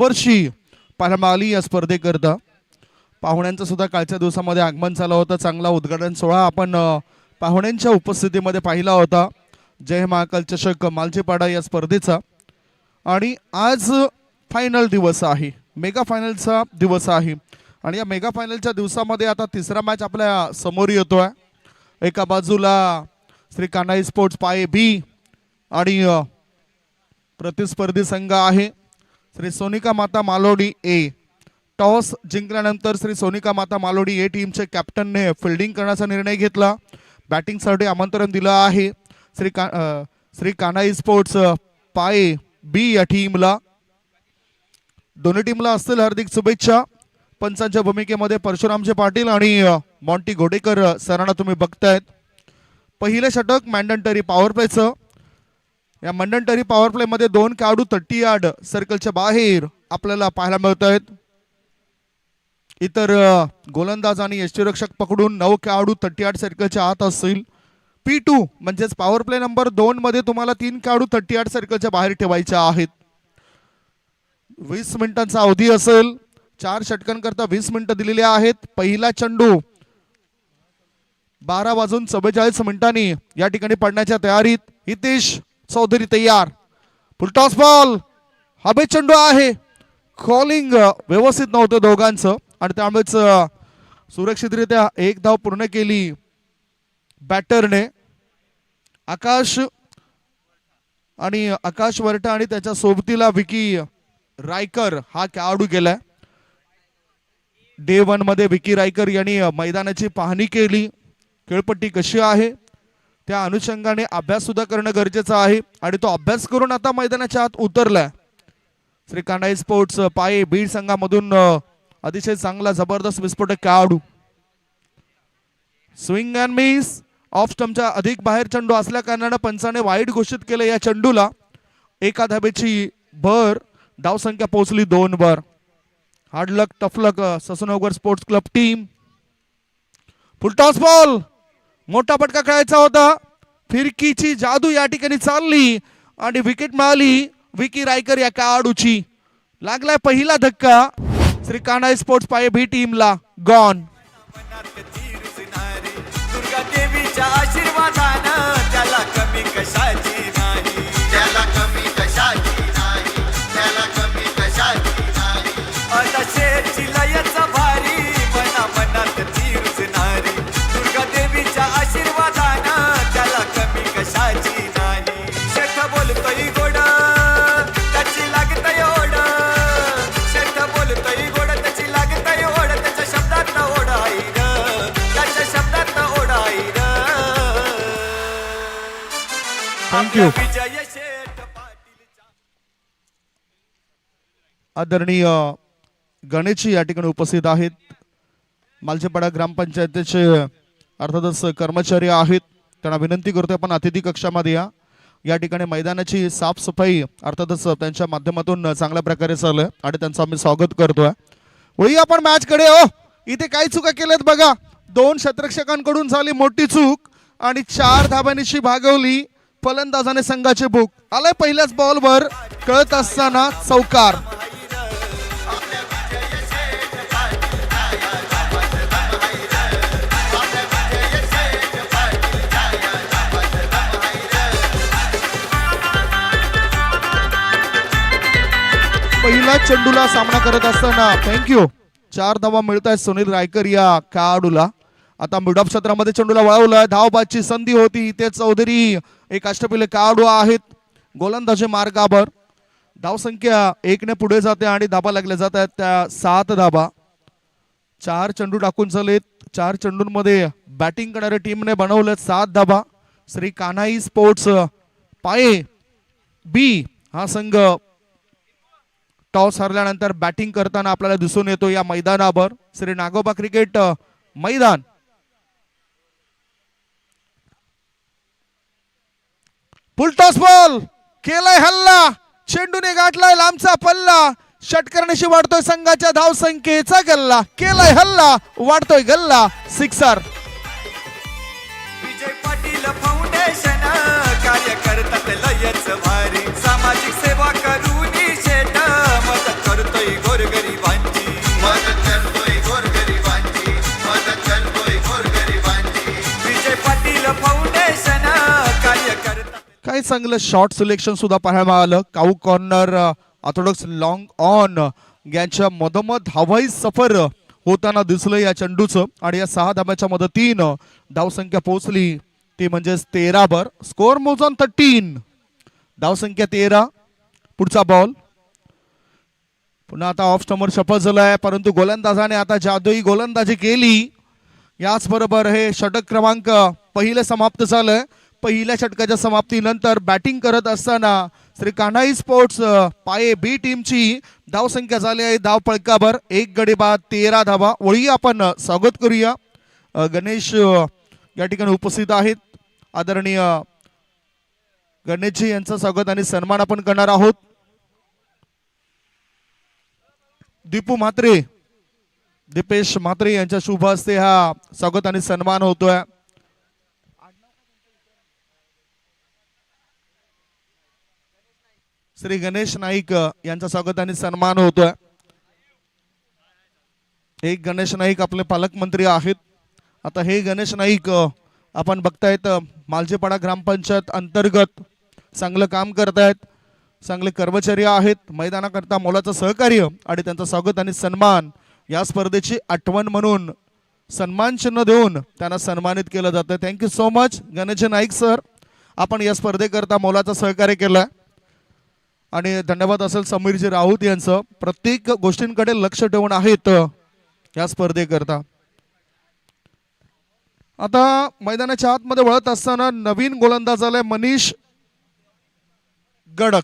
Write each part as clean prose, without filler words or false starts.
वर्षी पाहायला आली या स्पर्धेकरता. पाहुण्यांचं सुद्धा कालच्या दिवसामध्ये आगमन झालं होतं. चांगला उद्घाटन सोहळा आपण पाहुण्यांच्या उपस्थितीमध्ये पाहिला होता. जय महाकाल चषक मालजेपाडा या स्पर्धेचा. आणि आज फायनल दिवस आहे, मेगा फायनलचा दिवस आहे. आणि या मेगा फायनलच्या दिवसामध्ये आता तिसरा मॅच आपल्या समोर येतोय. एका बाजूला श्री कान्हाई स्पोर्ट्स पाये बी आणि प्रतिस्पर्धी संघ आहे श्री सोनिका माता मालोडी ए. टॉस जिंकल्यानंतर श्री सोनिका माता मालोडी ए टीमचे कॅप्टनने फिल्डिंग करण्याचा निर्णय घेतला. बॅटिंगसाठी आमंत्रण दिलं आहे श्री कान्हाई स्पोर्ट्स पाये बी या टीमला. दोन्ही टीमला असतील हार्दिक शुभेच्छा. पंचांच्या भूमिकेमध्ये परशुरामचे पाटील आणि मॉन्टी घोडेकर सरांना तुम्ही बघतायत. पहिले षटक मॅन्डेटरी पॉवर प्लेचं. या मॅन्डेटरी पॉवर प्ले मध्ये 2 खेळाडू 30 यार्ड सर्कलच्या बाहेर आपल्याला पाहायला मिळत आहेत. इतर गोलंदाज आणि यष्टीरक्षक पकडून 9 खेळाडू 30 यार्ड सर्कलच्या आत असतील. P2 म्हणजेच पॉवर प्ले नंबर 2 मध्ये तुम्हाला 3 खेळाडू 30 यार्ड सर्कलच्या बाहेर ठेवायचे आहेत. 20 मिनिटांचा अवधी असेल. 4 षटकांकरता 20 मिनिटं दिलेली आहेत. पहिला चेंडू 12:44 या ठिकाणी पडण्याच्या तयारीत. हितेश चौधरी तयार. Full toss ball. हवे चेंडू आहे. कॉलिंग व्यवस्थित नव्हतं दोघांचं आणि त्यामुळेच सुरक्षितरित्या 1 धाव पूर्ण केली बॅटरने. आकाश वरटा आणि त्याच्या सोबतीला विकी रायकर हा खेळाडू गेलाय. डे 1 मध्ये विकी रायकर यांनी मैदानाची पाहणी केली. खेळपट्टी कशी आहे त्या अनुषंगाने अभ्यास सुद्धा करणं गरजेचं आहे आणि तो अभ्यास करून आता मैदानाच्या आत उतरलाय. श्री कान्हाई स्पोर्ट्स पाये बीड संघामधून अतिशय चांगला जबरदस्त विस्फोटक खेळाडू. Swing and miss. ऑफ स्टंपच्या अधिक बाहेर चेंडू असल्या कारणाने पंचाने वाईट घोषित केले या चेंडूला. 1 धाबेची भर. धावसंख्या पोहोचली 2 वर. Hard luck tough luck Sasunagar sports club team. Full toss ball. मोठा फटका खेळायचा होता. फिरकीची जादू या ठिकाणी चालली आणि विकेट मिळाली विकी रायकर या खेळाडूची. लागलाय पहिला धक्का श्री कान्हाई स्पोर्ट्स पाये बी टीमला. गॉन. दुर्गा देवीच्या आशीर्वादानं त्याला कमी कशाची नाही, त्याला कमी कशाची नाही, त्याला कमी कशाची नाही. आता शेरची लयच भारी मना मनात ती रुजणारी. दुर्गा देवीच्या आशीर्वादानं त्याला कमी कशाची नाही. शेठ बोलतोय गोड त्याची लागतय ओढ. शेठ बोलतोय गोड त्याची लागतय ओढ. त्याच्या शब्दात ओढ आहे ग, त्याच्या शब्दात ओढ आहे ग. थँक्यू. विजय शेठ पाटील. आदरणीय गणेशजी या ठिकाणी उपस्थित आहेत. मालजेपाडा ग्रामपंचायतीचे अर्थातच कर्मचारी आहेत. त्यांना विनंती करतोय आपण अतिथी कक्षामध्ये या ठिकाणी मैदानाची साफसफाई अर्थातच त्यांच्या माध्यमातून चांगल्या प्रकारे चालू आहे आणि त्यांचं आम्ही स्वागत करतोय. वळी आपण मॅच कडे. इथे काही चुका केल्यात बघा. 2 क्षेत्ररक्षकांकडून झाली मोठी चूक आणि 4 धाब्यांची भागवली फलंदाजाने संघाचे बुक. आलाय पहिल्याच बॉलवर कळत असताना चौकार. पहिल्या चेंडूला सामना करत असताना थँक्यू 4 धावा मिळत आहेत सुनील रायकर या खेळाडूला. आता मिड ऑफ क्षेत्रामध्ये चेंडूला वळवलाय. धावबादची संधी होती. ते चौधरी एक अष्टपैलू खेळाडू आहेत. गोलंदाजी मार्गावर. धावसंख्या 1 ने पुढे जाते आणि धाबा लागल्या जात आहेत त्या 7 धाबा. 4 चेंडू टाकून झालेत. 4 चेंडूंमध्ये बॅटिंग करणाऱ्या टीमने बनवले 7 धाबा. श्री कान्हाई स्पोर्ट्स पाये बी हा संघ टॉस हरल्यानंतर बॅटिंग करताना आपल्याला दिसून येतो या मैदानावर. श्री नागोबा क्रिकेट मैदान. Full toss ball. केलाय हल्ला. चेंडूने गाठलाय लांबचा पल्ला. षटकर्णीशी वाढतोय संघाच्या धावसंख्येचा गल्ला. केलाय हल्ला. वाढतोय गल्ला. सिक्सर. विजय पाटील फाउंडेशन कार्य करतात लयच भारी. सामाजिक सेवा करून शेठ मदत करतो चांगलं शॉर्ट सिलेक्शन सुद्धा पाहायला मिळालं. काऊ कॉर्नर ऑर्थोडॉक्स लॉंग ऑन यांच्या मधोमध हवाई सफर होताना दिसलं या चेंडूचं आणि या 6 धाब्याच्या मदतीनं धावसंख्या पोहोचली ती म्हणजेच 13 स्कोर मोज ऑन 13. धावसंख्या 13. पुढचा बॉल पुन्हा आता ऑफ स्टंपर सफल झालाय परंतु गोलंदाजाने आता जादुई गोलंदाजी केली. याच बरोबर हे षटक क्रमांक पहिले समाप्त झालंय. पहिल्या षटकाच्या समाप्तीनंतर बॅटिंग करत असताना श्री कान्हाई स्पोर्ट्स पाये बी टीमची धावसंख्या झाली आहे धाव पळकाभर 1 गडी बाद 13 धावा. वळी आपण स्वागत करूया. गणेश या ठिकाणी उपस्थित आहेत. आदरणीय गणेशजी यांचं स्वागत आणि सन्मान आपण करणार आहोत. दीपू म्हात्रे दीपेश म्हात्रे यांच्या शुभ हस्ते हा स्वागत आणि सन्मान होतोय. श्री गणेश नाईक यांचा स्वागत आणि सन्मान होतोय. एक गणेश नाईक आपले पालकमंत्री आहेत. आता हे गणेश नाईक आपण बघतायत मालजेपाडा ग्रामपंचायत अंतर्गत चांगलं काम करतायत. चांगले कर्मचारी आहेत. मैदानाकरता मोलाचं सहकार्य आणि त्यांचं स्वागत आणि सन्मान या स्पर्धेची आठवण म्हणून सन्मान चिन्ह देऊन त्यांना सन्मानित केलं जातं. Thank you so much Ganesh Naik sir. आपण या स्पर्धेकरता मोलाचं सहकार्य केलंय आणि धन्यवाद असेल समीरजी राऊत यांचं. प्रत्येक गोष्टींकडे लक्ष ठेवून आहेत या स्पर्धेकरता. आता मैदानाच्या आतमध्ये वळत असताना नवीन गोलंदाज आलाय मनीष गडक.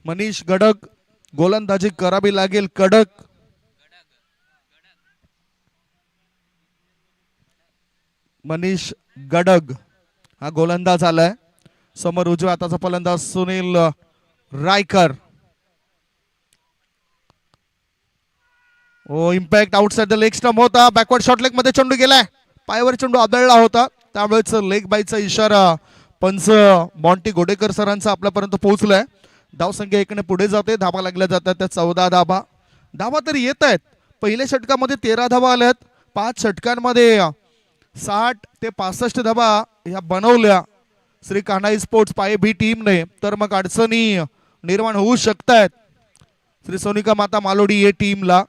मनीष गडक गोलंदाजी करावी लागेल कडक. मनीष गडग हा गोलंदाज आलाय. समोर उजव्या हाताचा फलंदाज Sunil Raikar. Oh impact outside the leg stump होता. बॅकवर्ड शॉट लेग मध्ये चेंडू गेलाय. पायावर चेंडू आदळला होता त्यामुळेच लेग बाईचा इशारा पंच मॉन्टी गोडेकर सरांचा आपल्यापर्यंत पोहोचलाय. धावसंख्या 1ने पुढे जाते. धाबा लागल्या जातात त्या 14 धाबा. धाबा तरी येत आहेत. पहिल्या षटकामध्ये 13 धाबा आल्यात. 5 षटकांमध्ये 60 ते 65 धाबा ह्या बनवल्या श्री कान्हाई स्पोर्ट्स पाये बी टीमने. तर मग अडचणी निर्माण होऊ शकतायत श्री सोनिका माता मालोडी या टीमला.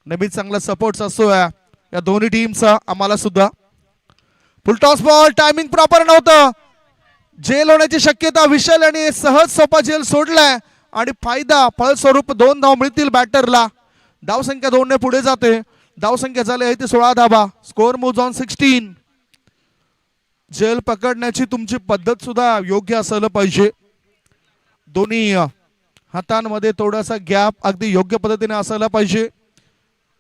नेहमीच चांगला सपोर्ट असतो या दोन्ही टीमचा आम्हाला सुद्धा. फुलटॉस बॉल टायमिंग प्रॉपर नव्हतं. जेल होण्याची शक्यता. विशाल आणि सहज सोपा जेल सोडलाय आणि फायदा फळस्वरूप 2 धाव मिळतील बॅटरला. धावसंख्या 2ने पुढे जाते. धावसंख्या झाली आहे ती 16 धाबा. Score moves on 16. जेल पकडण्याची तुमची पद्धत सुद्धा योग्य असायला पाहिजे. दोन्ही हातांमध्ये थोडासा गॅप अगदी योग्य पद्धतीने असायला पाहिजे.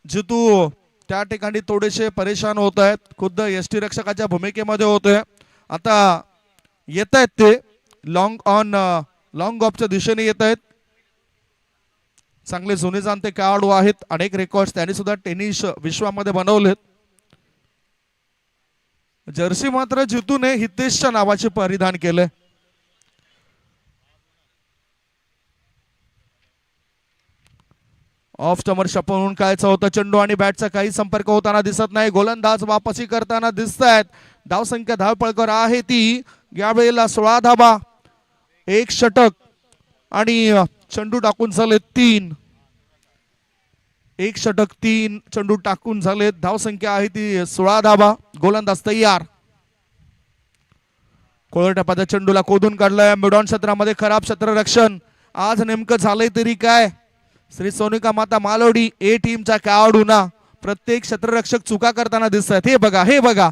जितू त्या ठिकाणी थोडेसे परेशान होत आहेत. खुद्द एसटी रक्षकाच्या भूमिकेमध्ये होतोय. आता येत आहेत ते लॉंग ऑन लॉंग ऑफच्या दिशेने येत आहेत. चांगले जुने जाणते खेळाडू आहेत. अनेक रेकॉर्ड्स त्यांनी सुद्धा टेनिस विश्वामध्ये बनवलेत. जर्सी मात्र जितूने हितेशच्या नावाचे परिधान केले. ऑफ स्टंपर शपवून कायचा होता चेंडू आणि बॅटचा काही संपर्क होताना दिसत नाही. गोलंदाज वापसी करताना दिसत आहेत. धावसंख्या धावपळकर आहे ती यावेळेला 16 धाबा. 1 षटक आणि चेंडू टाकून झाले 3. 1 षटक 3 चेंडू टाकून झाले. धावसंख्या आहे ती 16 धाबा. गोलंदाज तयार. कोळटपाच्या चेंडूला कोदून काढलाय. मिडॉन क्षेत्रामध्ये खराब क्षेत्ररक्षण. आज नेमकं झालंय तरी काय. श्री सोनिका माता मालोडी ए टीमच्या खेळाडूंना प्रत्येक क्षेत्ररक्षक चुका करताना दिसतात. हे बघा हे बघा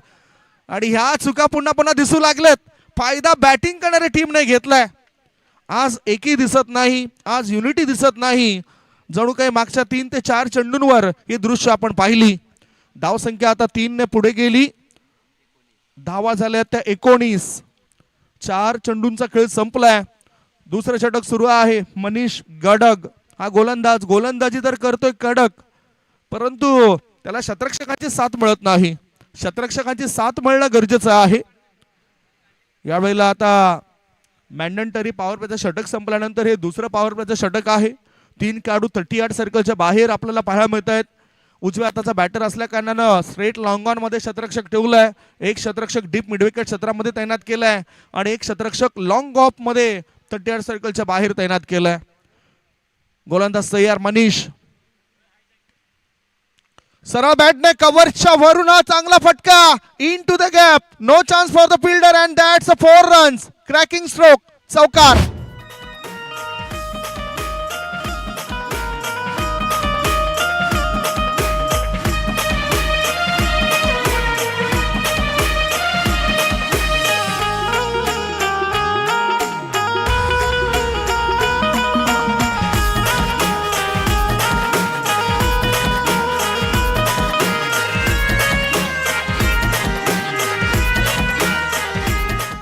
आणि ह्या चुका पुन्हा पुन्हा दिसू लागल्यात. फायदा बॅटिंग करणाऱ्या टीमने घेतलाय. आज एकी दिसत नाही. आज युनिटी दिसत नाही. जणू काही मागच्या 3 ते 4 चेंडूंवर ही दृश्य आपण पाहिली. धावसंख्या आता 3ने पुढे गेली. धावा झाल्या त्या 19. 4 चेंडूंचा खेळ संपलाय. दुसरं षटक सुरू आहे. मनीष गडग हा गोलंदाज गोलंदाजी तर करतोय कडक परंतु त्याला शतरक्षकाची साथ मिळत नाही. शतरक्षकाची साथ मिळणं गरजेचं आहे. यावेळेला आता मॅन्डेटरी पॉवर प्लेचं षटक संपल्यानंतर हे दुसरं पॉवर प्लेचं षटक आहे. 3 खेळाडू 38 सर्कलच्या बाहेर आपल्याला पाहायला मिळत आहेत. उजव्या हाताचा बॅटर असल्या कारणानं स्ट्रेट लॉंग ऑन मध्ये शतरक्षक ठेवलाय. एक शतरक्षक डीप मिडविकेट क्षेत्रामध्ये तैनात केलाय आणि एक शतरक्षक लॉंग ऑफ मध्ये 30 सर्कलच्या बाहेर तैनात केलाय. गोलंदाज तयार मनीष. सरळ बॅटने कव्हरच्या वरून चांगला फटका into the gap. No chance for the fielder and that's a 4 runs. Cracking stroke, चौकार.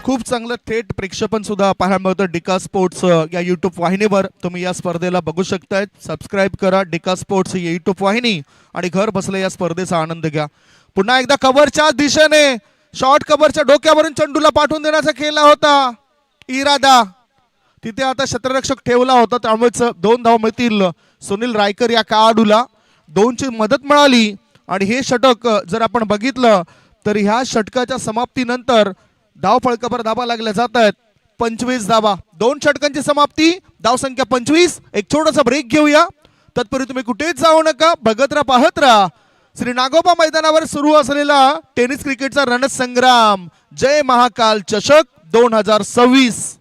खूप चांगलं थेट प्रेक्षेपण सुद्धा पाहायला मिळतं डिका स्पोर्ट्स या युट्यूब वाहिनीवर. तुम्ही या स्पर्धेला बघू शकताय. सबस्क्राईब करा डिका स्पोर्ट्स ही युट्यूब वाहिनी आणि घर बसल्या या स्पर्धेचा आनंद घ्या. पुन्हा एकदा कव्हरच्या दिशेने शॉर्ट कव्हरच्या डोक्यावरून चेंडूला पाठवून देण्याचा केला होता इरादा. तिथे आता शतरक्षक ठेवला होता त्यामुळेच 2 धाव मिळतील सुनील रायकर या खेळाडूला. 2ची मदत मिळाली आणि हे षटक जर आपण बघितलं तर ह्या षटकाच्या समाप्तीनंतर धाव फळकावर धाबा लागल्या जात आहेत. 25 धाबा, 2 षटकांची समाप्ती, धाव संख्या 25. एक छोटासा ब्रेक घेऊया. तत्पूर्वी तुम्ही कुठेच जाऊ नका, बघत राहा, पाहत राहा. श्री नागोबा मैदानावर सुरू असलेला टेनिस क्रिकेटचा रणसंग्राम जय महाकाल चषक 2026.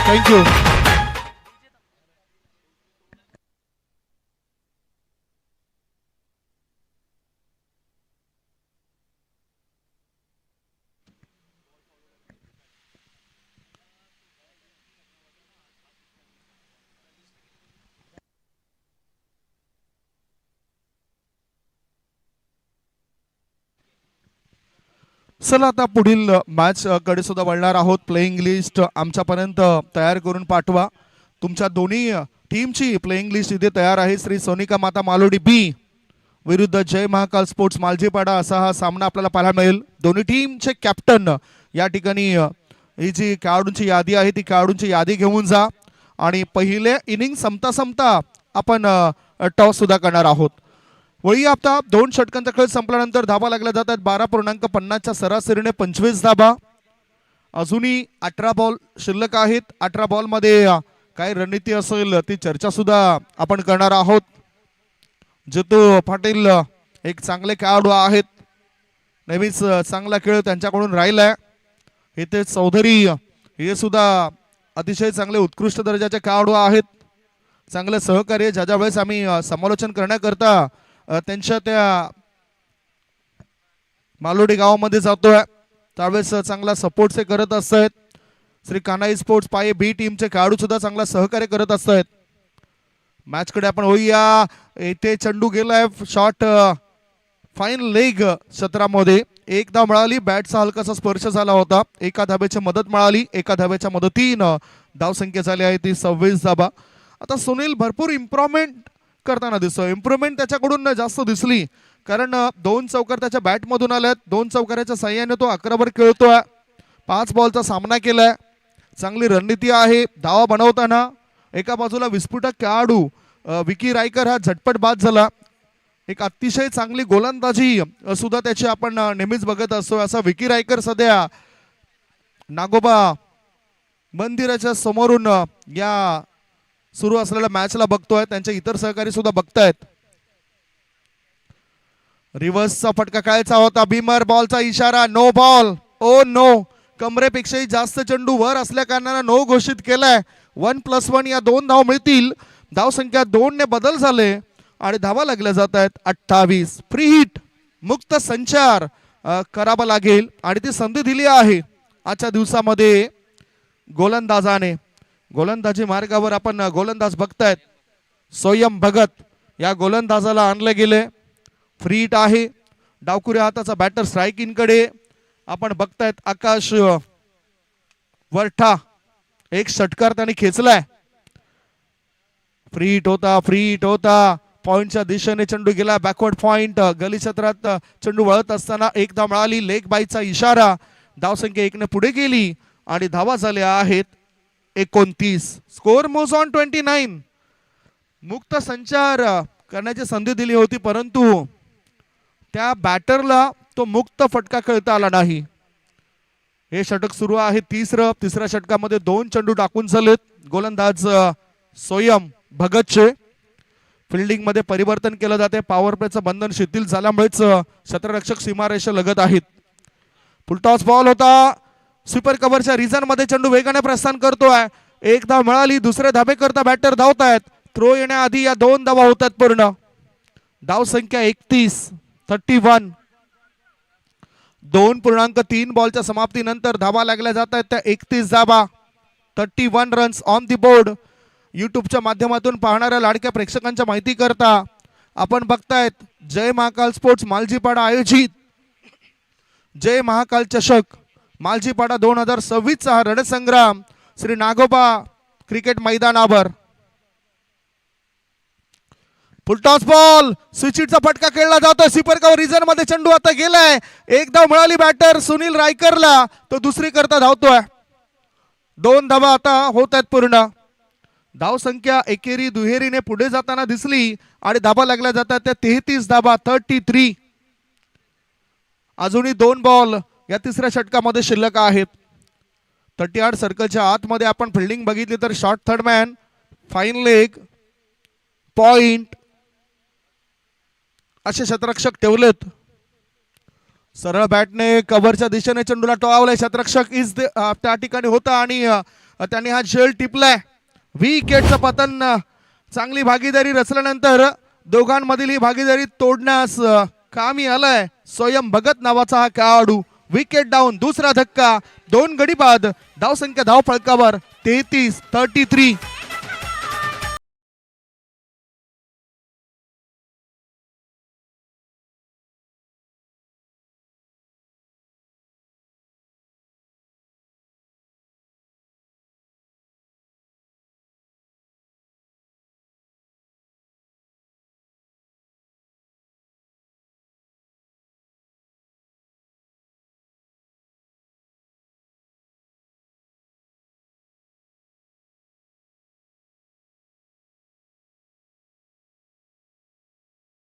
थँक्यू. चला आता पुढील मॅच कडे सुद्धा वळणार आहोत. प्लेइंग लिस्ट आमच्यापर्यंत तयार करून पाठवा. तुमच्या दोन्ही टीमची प्लेइंग लिस्ट इथे तयार आहे. श्री सोनिका माता मालोडी बी विरुद्ध जय महाकाल स्पोर्ट्स मालजीपाडा असा हा सामना आपल्याला पाहायला मिळेल. दोन्ही टीमचे कॅप्टन या ठिकाणी ही जी खेळाडूंची यादी आहे ती खेळाडूंची यादी घेऊन जा आणि पहिले इनिंग संपता आपण टॉस सुद्धा करणार आहोत. वळी आता 2 षटकांचा खेळ संपल्यानंतर धाबा लागल्या जातात 12.50च्या सरासरीने 25 धाबा. अजूनही 18 बॉल शिल्लक आहेत. 18 बॉलमध्ये काय रणनीती असेल ती चर्चा सुद्धा आपण करणार आहोत. जितू पाटील एक चांगले खेळाडू आहेत. नेहमीच चांगला खेळ त्यांच्याकडून राहिलाय. हितेश चौधरी हे सुद्धा अतिशय चांगले उत्कृष्ट दर्जाचे खेळाडू आहेत. चांगले सहकार्य ज्या वेळेस आम्ही समालोचन करण्याकरता त्यांच्या त्या मालोडी गावामध्ये जातोय त्यावेळेस चांगला सपोर्ट करत असतात. श्री कान्हाई स्पोर्ट्स पाये बी टीमचे खेळाडू सुद्धा चांगला सहकार्य करत असतात. मॅच कडे आपण होऊया. इथे चेंडू गेलाय शॉट फाईन लेग क्षेत्रामध्ये. 1 धाव मिळाली. बॅटचा हलकासा स्पर्श झाला होता. एका धाब्याची मदत मिळाली. एका धाब्याच्या मदतीनं धाव संख्या झाली आहे ती 26 धाबा. आता सुनील भरपूर इम्प्रूव्हमेंट करताना दिसतोय. इम्प्रूव्हमेंट त्याच्याकडून जास्त दिसली कारण 2 चौकार त्याच्या बॅटमधून आल्यात. 2 चौकाराच्या साह्याने तो 11 खेळतोय. 5 बॉलचा सामना केलाय. चांगली रणनीती आहे. धावा बनवताना एका बाजूला विस्फोटक खेळाडू विकी रायकर हा झटपट बाद झाला. एक अतिशय चांगली गोलंदाजी सुद्धा त्याची आपण नेहमीच बघत असतो. असा विकी रायकर सध्या नागोबा मंदिराच्या समोरून या सुरू असलेल्या मॅचला बघतोय. त्यांचे इतर सहकारी सुद्धा बघतायत. रिव्हर्सचा फटका कायचा होता. बीमर बॉलचा इशारा. No ball. Oh no. कमरेपेक्षाही जास्त चेंडू वर असल्या कारणाने नो घोषित केलाय. 1+1 या 2 धाव मिळतील. धाव संख्या 2 ने बदल झाले आणि धावा लागल्या जात आहेत 28. फ्री हिट मुक्त संचार करावा लागेल आणि ती संधी दिली आहे आजच्या दिवसामध्ये गोलंदाजाने. गोलंदाजी मार्गावर आपण गोलंदाज बघतायत. सोयम भगत या गोलंदाजाला आणले गेले. फ्री हिट आहे. डावकुऱ्या हाताचा बॅटर स्ट्राईक इन कडे. आपण बघतायत आकाश वरठा एक षटकार त्यांनी खेचलाय. फ्री हिट होता पॉइंटच्या दिशेने चेंडू गेला बॅकवर्ड पॉइंट. गली क्षेत्रात चेंडू वळत असताना एकदा मिळाली लेग बायचा इशारा. धावसंख्या 1 ने पुढे गेली आणि धावा झाल्या आहेत 29. Score moves on 29. मुक्त संचार करण्याची संधी दिली होती परंतु त्या बॅटरला तो मुक्त फटका खेळता आला नाही. हे षटक सुरू आहे तिसऱ्या षटकामध्ये 2 चेंडू टाकून झालेत. गोलंदाज सोयम भगतचे. फिल्डिंग मध्ये परिवर्तन केलं जाते. पॉवर प्लेचं बंधन शिथिल झाल्यामुळेच क्षेत्ररक्षक सीमारेषा लगत आहेत. फुलटॉस बॉल होता. स्वीपर कव्हरच्या रिजन मध्ये चेंडू वेगाने प्रस्थान करतोय. एक धाव मिळाली. दुसरे धाबे करता बॅटर धावतायत. थ्रो येण्याआधी या 2 धावा होतात पूर्ण. धाव संख्या 31. 2.3 बॉलच्या समाप्तीनंतर धावा लागल्या जात आहेत त्या 31 धावा. 31 रन्स ऑन दी बोर्ड. युट्यूबच्या माध्यमातून पाहणाऱ्या लाडक्या प्रेक्षकांच्या माहिती करता आपण बघतायत जय महाकाल स्पोर्ट्स मालजीपाडा आयोजित जय महाकाल चषक मालजीपाडा 2026 चा रणसंग्राम श्री नागोबा क्रिकेट मैदानावर. फुलटॉस बॉल स्विचिटचा फटका खेळला जातो. स्वीपर कव्हर रिजन मध्ये चेंडू आता गेलाय. एक धाव मिळाली बॅटर सुनील रायकरला. तो दुसरी करता धावतोय. 2 धावा आता होत आहेत पूर्ण. धाव संख्या एकेरी दुहेरीने पुढे जाताना दिसली आणि धाबा लागल्या जातात त्या 33 धाबा. 33. अजूनही 2 बॉल या तिसऱ्या षटकामध्ये शिल्लक आहेत. 38 सर्कलच्या आतमध्ये आपण फिल्डिंग बघितली तर short third man, fine leg, point असे क्षेत्ररक्षक ठेवलेत. सरळ बॅटने कव्हरच्या दिशेने चेंडूला टोळावलाय. क्षेत्ररक्षक त्या ठिकाणी होता आणि त्यांनी हा झेल टिपलाय. विकेटचं पतन. चांगली भागीदारी रचल्यानंतर दोघांमधील ही भागीदारी तोडण्यास कामी आलाय स्वयं भगत नावाचा हा खेळाडू. Wicket down. दुसरा धक्का. 2 गडी बाद. धावसंख्या धाव फळकावर 33.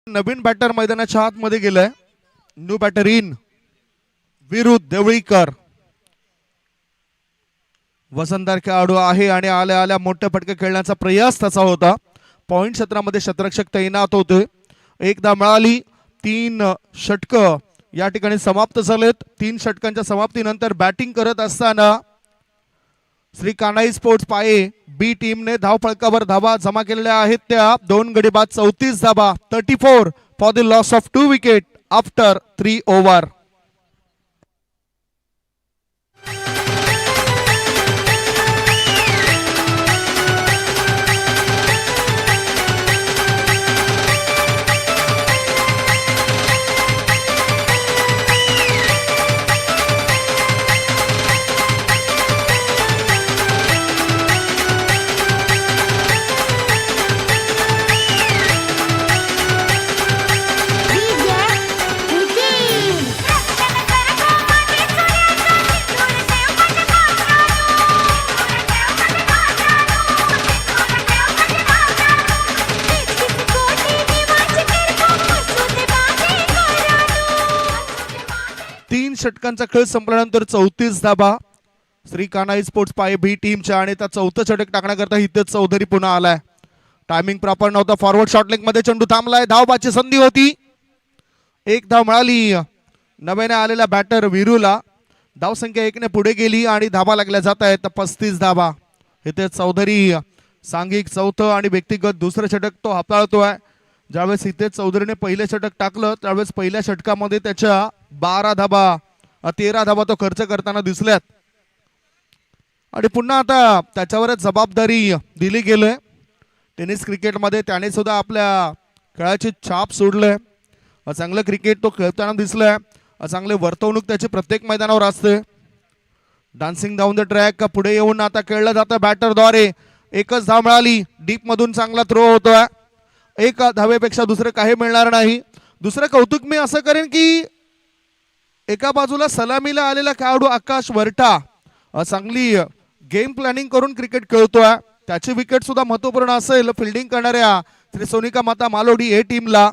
नवीन बॅटर मैदानाच्या आतमध्ये गेलाय. न्यू बॅटर इन विरुद्ध देवळीकर. वजनदार खेळाडू आहे आणि आल्या आल्या मोठे फटके खेळण्याचा प्रयास त्याचा होता. पॉइंट क्षेत्रामध्ये क्षेत्ररक्षक तैनात होते. एकदा मिळाली. 3 षटक या ठिकाणी समाप्त झालेत. 3 षटकांच्या समाप्तीनंतर बॅटिंग करत असताना श्री कान्हाई स्पोर्ट्स पाये बी टीमने धाव फळकावर धावा जमा केलेल्या आहेत त्या 2 गडी बाद. 34 धावा. 34 for the loss of 2 wicket after 3 over. षटकांचा खेळ संपल्यानंतर 34 धाबा श्री कान्हाई स्पोर्ट्स पाये बी टीमच्या आणि त्या 4थं षटक टाकण्याकरता हितेश चौधरी पुन्हा आलाय. टायमिंग प्रॉपर नव्हता. फॉरवर्ड शॉट लेग मध्ये चेंडू थांबलाय. धावबाची संधी होती. 1 धाव मिळाली नव्याने आलेल्या बॅटर वीरूला. धावसंख्या 1 ने पुढे गेली आणि धाबा लागल्या जात आहेत 35 धाबा. हितेश चौधरी सांघिक 4थं आणि व्यक्तिगत 2रं षटक तो हाताळतोय. ज्यावेळेस हितेश चौधरीने पहिले षटक टाकलं त्यावेळेस पहिल्या षटकामध्ये त्याच्या 12 धाबा 13 धाबा तो खर्च करताना दिसल्यात आणि पुन्हा आता त्याच्यावरच जबाबदारी दिली गेली. टेनिस क्रिकेटमध्ये त्याने सुद्धा आपल्या खेळाची छाप सोडले. चांगलं क्रिकेट तो खेळताना दिसलाय. चांगले वर्तवणूक त्याची प्रत्येक मैदानावर असते. डान्सिंग डाऊन द ट्रॅक पुढे येऊन आता खेळलं जातं बॅटरद्वारे. एकच धाव मिळाली. डीप मधून चांगला थ्रो होतोय. एक धावेपेक्षा दुसरं काही मिळणार नाही. दुसरं कौतुक मी असं करेन की एका बाजूला सलामीला आलेला खेळाडू आकाश वरठा चांगली गेम प्लॅनिंग करून क्रिकेट खेळतोय. त्याची विकेट सुद्धा महत्वपूर्ण असेल फिल्डिंग करणाऱ्या श्री सोनिका माता मालोडी ए टीमला.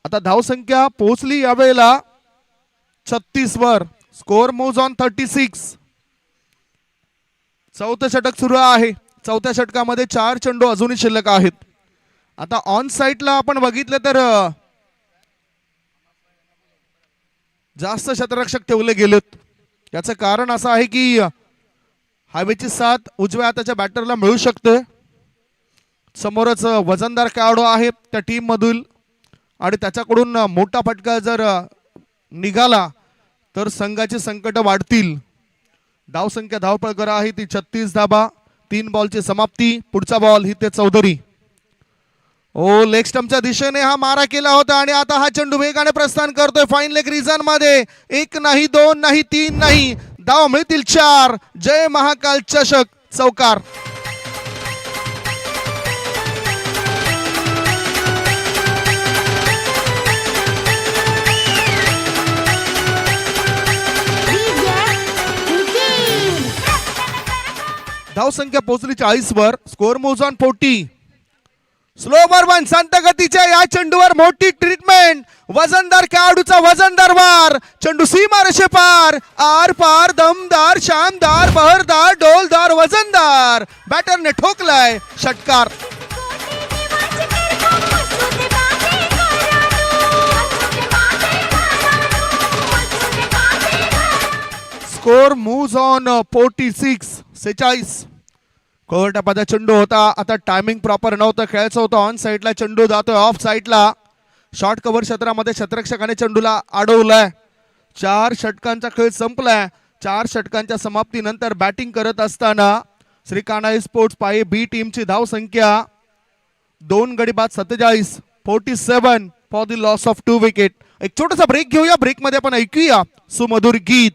आता धावसंख्या पोहोचली यावेळेला 36 वर. Score moves on 36. चौथं षटक सुरू आहे. चौथ्या षटकामध्ये 4 चेंडू अजूनही शिल्लक आहेत. आता ऑन साईडला आपण बघितलं तर जास्त क्षेत्ररक्षक ठेवले गेलेत. याचं कारण असं आहे की हवेची साथ उजव्या हाताच्या बॅटरला मिळू शकते. समोरच वजनदार खेळाडू आहे त्या टीम मधील आणि त्याच्याकडून मोठा फटका जर निघाला तर संघाची संकट वाढतील. धावसंख्या धावपळ आहे ती 36 धाबा. 3 बॉलची समाप्ती. पुढचा बॉल हिते चौधरी. ओ लेग स्टंपच्या दिशेने हा मारा केला होता आणि आता हा चेंडू वेगाने प्रस्थान करतोय फाईन लेग रिझन मध्ये. 1 नाही 2 नाही 3 नाही धाव मिळतील 4. जय महाकाल चषक चौकार. धावसंख्या पोहोचली 40 वर. Score moves on 40. Slow Burman शांत गतीच्या या चेंडूवर मोठी ट्रीटमेंट. वजनदार खेळाडूचा वजनदार वार. चेंडू सीमा रेषे पार. आर पार दमदार शानदार बहरदार डोलदार वजनदार. बॅटरने ठोकलाय षटकार. Score moves on 46. कोर्टापादा चेंडू होता. आता टायमिंग प्रॉपर नव्हतं. खेळायचं होतं ऑन साईडला. चेंडू जातोय ऑफ साईडला. शॉर्ट कव्हर क्षेत्रामध्ये क्षेत्ररक्षकाने चेंडूला अडवलाय. 4 षटकांचा खेळ संपलाय. 4 षटकांच्या समाप्तीनंतर बॅटिंग करत असताना श्री कान्हाई स्पोर्ट्स पाये बी टीमची धावसंख्या 2 गडी बाद 47. 47 for the loss of 2 wicket. एक छोटासा ब्रेक घेऊया. ब्रेक मध्ये आपण ऐकूया सुमधुर गीत.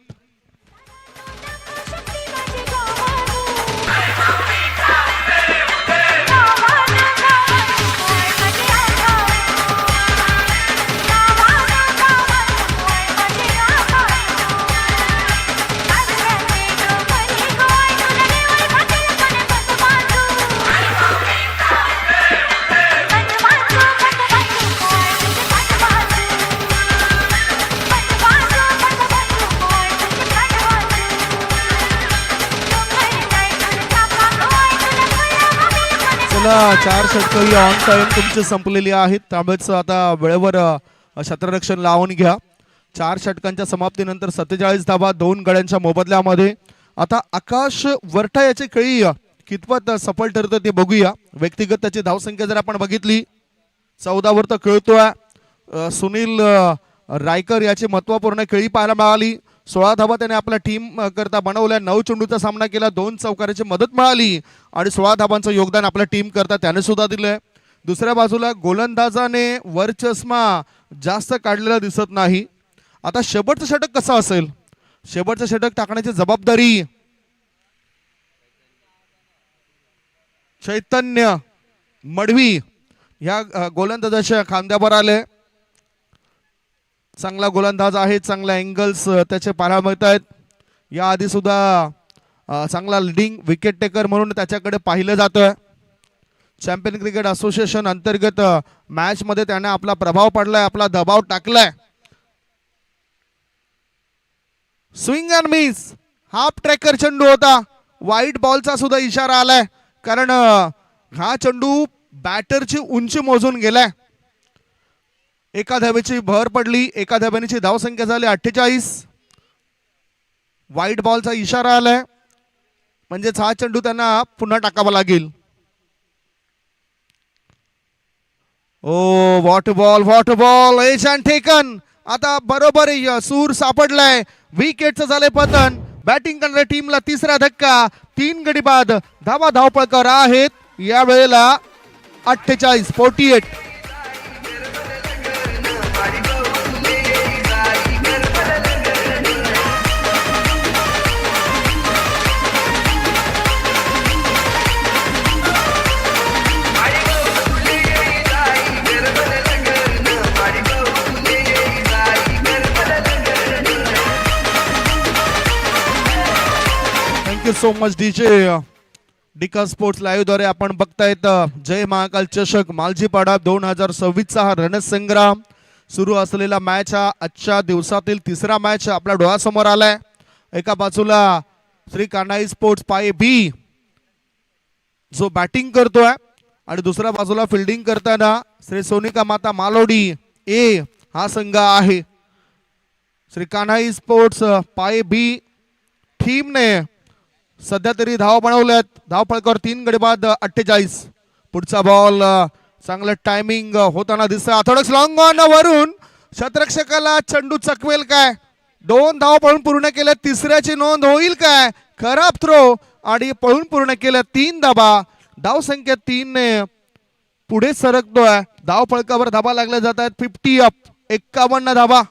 चला 4 षटकं ही ऑन टाइम तुमची संपलेली आहेत. त्यामुळेच आता वेळेवर क्षेत्ररक्षण लावून घ्या. 4 षटकांच्या समाप्तीनंतर 47 धावा 2 गड्यांच्या मोबदल्यामध्ये. आता आकाश वरठा याची खेळी कितपत सफल ठरतं ते बघूया. व्यक्तिगत त्याची धावसंख्या जर आपण बघितली 14 वर तर खेळतोय. सुनील रायकर याची महत्वपूर्ण खेळी पाहायला मिळाली. 16 धावा त्याने आपल्या टीम करता बनवल्या. 9 चेंडूचा सामना केला. 2 चौकाराची मदत मिळाली आणि 16 धावांचं योगदान आपल्या टीम करता त्याने सुद्धा दिलंय. दुसऱ्या बाजूला गोलंदाजाने वर चष्मा जास्त काढलेला दिसत नाही. आता शेवटचं षटक कसं असेल. शेवटचं षटक टाकण्याची जबाबदारी चैतन्य मडवी ह्या गोलंदाजाच्या खांद्यावर आले. चांगला गोलंदाज आहे. चांगला अँगल्स त्याचे पाहायला मिळत आहेत. याआधी सुद्धा चांगला लीडिंग विकेट टेकर म्हणून त्याच्याकडे पाहिलं जातं. चॅम्पियन क्रिकेट असोसिएशन अंतर्गत मॅच मध्ये त्याने आपला प्रभाव पडलाय. आपला दबाव टाकलाय. Swing and miss. Half tracker चेंडू होता. वाईट बॉलचा सुद्धा इशारा आलाय कारण हा चेंडू बॅटरची उंची मोजून गेलाय. एका धावेची भर पडली. एका धावेची धावसंख्या झाली 48. वाईट बॉलचा इशारा आलाय म्हणजेच हा चेंडू त्यांना पुन्हा टाकावा लागेल. Oh what ball edge and taken. आता बरोबर सूर सापडलाय. विकेटचं झालंय पतन. बॅटिंग करणाऱ्या टीमला तिसरा धक्का. 3 गडी बाद. धावा धावपळकर आहेत या वेळेला 48. Thank you so much DJ. Dika sports live द्वारे आपण बघतायत जय महाकाल चषक मालजीपाडा 2026 चा हा रणसंग्राम सुरू असलेला मॅच हा आजच्या दिवसातील तिसरा मॅच आपल्या डोळ्यासमोर आलाय. एका बाजूला श्री कान्हाई स्पोर्ट्स पाये बी जो बॅटिंग करतोय आणि दुसऱ्या बाजूला फिल्डिंग करताना श्री सोनिका माता मालोडी ए हा संघ आहे. श्री कान्हाई स्पोर्ट्स पाये बी टीमने सध्या तरी धाव बनवल्यात. धाव फलकावर 3 गडी बाद 48. पुढचा बॉल चांगलं टायमिंग होताना दिसतंय. थोडं लॉंग ऑन वरून शतरक्षकाला चेंडू चकवेल काय? 2 धाव पळून पूर्ण केल्या. तिसऱ्याची नोंद होईल काय? खराब थ्रो आणि पळून पूर्ण केल्या 3 धाबा. धाव संख्या 3 ने पुढे सरकतोय. धाव फलकावर धाबा लागल्या जात आहेत. 50 अप 51 धाबा.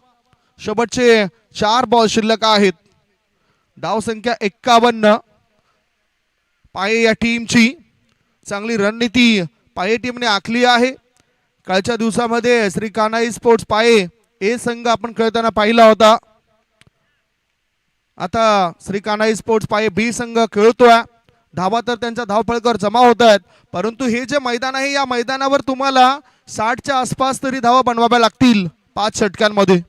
शेवटचे 4 बॉल शिल्लक आहेत. धाव संख्या 51. पाये या टीमची चांगली रणनीती पाये टीमने आखली आहे. कालच्या दिवसामध्ये श्री कान्हाई स्पोर्ट्स पाये ए संघ आपण खेळताना पाहिला होता. आता श्री कान्हाई स्पोर्ट्स पाये बी संघ खेळतोय. धावा तर त्यांच्या धावफळकावर जमा होत आहेत, परंतु हे जे मैदान आहे या मैदानावर तुम्हाला 60च्या आसपास तरी धावा बनवाव्या लागतील 5 षटकांमध्ये.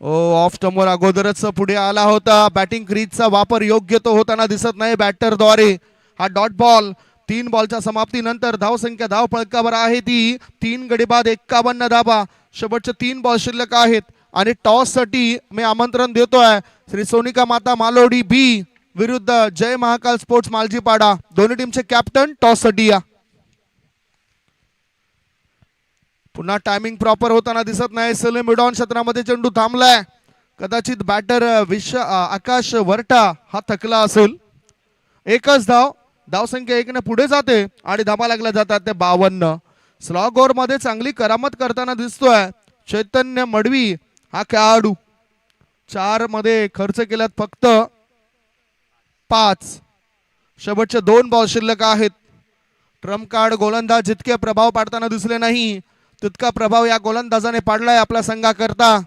ऑफ स्टंपवर अगोदरच पुढे आला होता. बॅटिंग क्रीजचा वापर योग्य तो होताना दिसत नाही बॅटरद्वारे. हा डॉट बॉल. 3 बॉलच्या समाप्तीनंतर धाव संख्या धाव फलकावर आहे ती 3 गडी बाद 51 धाबा. शेवटचे 3 बॉल शिल्लक आहेत आणि टॉस साठी मी आमंत्रण देतोय श्री सोनिका माता मालोडी बी विरुद्ध जय महाकाल स्पोर्ट्स मालजीपाडा. दोन्ही टीमचे कॅप्टन टॉस साठी या. पुन्हा टायमिंग प्रॉपर होताना दिसत नाही. सलीम मिडॉन क्षेत्रामध्ये चेंडू थांबलाय. कदाचित बॅटर आकाश वरटा हा थकला असेल. एकच धाव. धाव संख्या 1 ने पुढे जाते आणि धाबा लागल्या जातात ते 52. स्लॉग ओव्हर मध्ये चांगली करामत करताना दिसतोय चैतन्य मडवी हा खेळाडू. 4 मध्ये खर्च केल्यात फक्त 5. शेवटचे 2 बॉल शिल्लक आहेत. ट्रम्प कार्ड गोलंदाज जितके प्रभाव पाडताना दिसले नाही तितका प्रभाव या गोलंदाजाने पाडलाय आपल्या संघाकरता.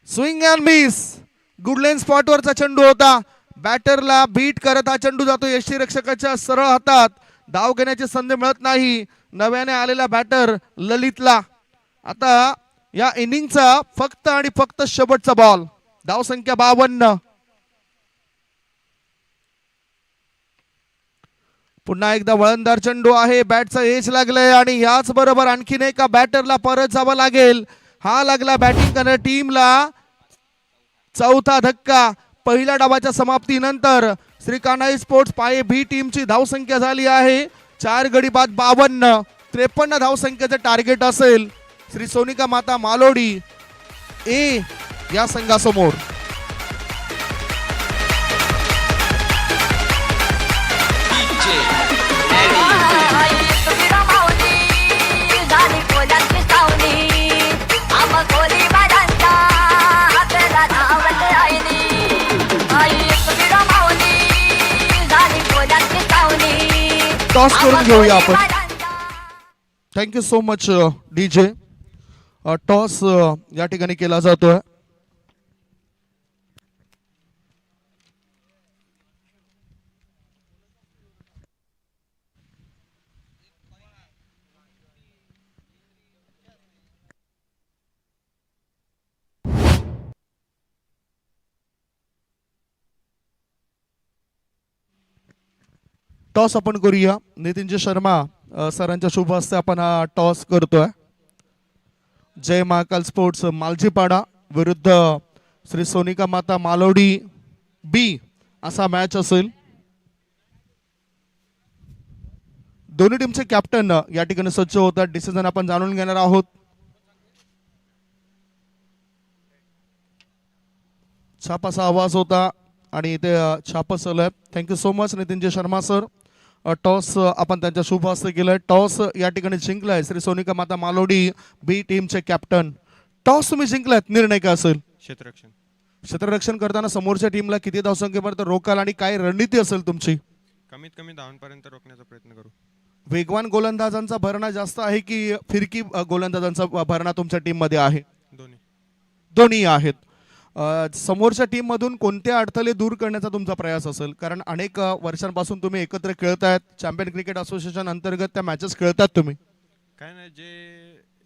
Swing and miss. गुडलेन स्पॉटवरचा चेंडू होता. बॅटरला बीट करत हा चेंडू जातो यष्टीरक्षकाच्या सरळ हातात. धाव घेण्याची संधी मिळत नाही नव्याने आलेला बॅटर ललितला. आता या इनिंगचा फक्त आणि फक्त शेवटचा बॉल. धाव संख्या 52. पुन्हा एकदा वळणदार चेंडू आहे. बॅटचा एज लागलाय आणि याच बरोबर आणखीन एका बॅटरला परत जावं लागेल. हा लागला बॅटिंग करणाऱ्या टीमला चौथा धक्का. पहिल्या डावाच्या समाप्तीनंतर श्री कान्हाई स्पोर्ट्स पाये बी टीमची धावसंख्या झाली आहे 4 गडी बाद 52. 53 धावसंख्येचे टार्गेट असेल श्री सोनिका माता मालोडी ए या संघासमोर. टॉस करून घेऊया आपण. Thank you so much DJ. Toss या ठिकाणी केला जातोय. टॉस आपण करूया. नितीनजी शर्मा सरांच्या शुभ हस्ते आपण हा टॉस करतोय. जय महाकाल स्पोर्ट्स मालजीपाडा विरुद्ध श्री सोनिका माता मालोडी बी असा मॅच असेल. दोन्ही टीमचे कॅप्टन या ठिकाणी सज्ज होतात. डिसिजन आपण जाणून घेणार आहोत. छापाचा आवाज होता आणि इथे छाप चालू आहे. Thank you so much Nitinji Sharma sir. Toss आपण त्यांच्या शुभ हस्ते केलंय. टॉस या ठिकाणी जिंकलाय श्री सोनिका माता मालोडी बी टीमचे कॅप्टन. टॉस तुम्ही जिंकलात. निर्णय काय असेल? क्षेत्ररक्षण. क्षेत्ररक्षण करताना समोरच्या टीमला किती धावसंख्येपर्यंत रोकाल आणि काय रणनीती असेल तुमची? कमीत कमी धावांपर्यंत रोखण्याचा प्रयत्न करू. वेगवान गोलंदाजांचा भरणा जास्त आहे की फिरकी गोलंदाजांचा भरणा तुमच्या टीम मध्ये आहे? दोन्ही. अग्रणी आहेत. समोरच्या टीममधून कोणते अडथळे दूर करण्याचा तुमचा प्रयास असेल, कारण अनेक वर्षांपासून तुम्ही एकत्र खेळतायत, चॅम्पियन क्रिकेट असोसिएशन अंतर्गत त्या मॅचेस खेळतात तुम्ही. काय नाही, जे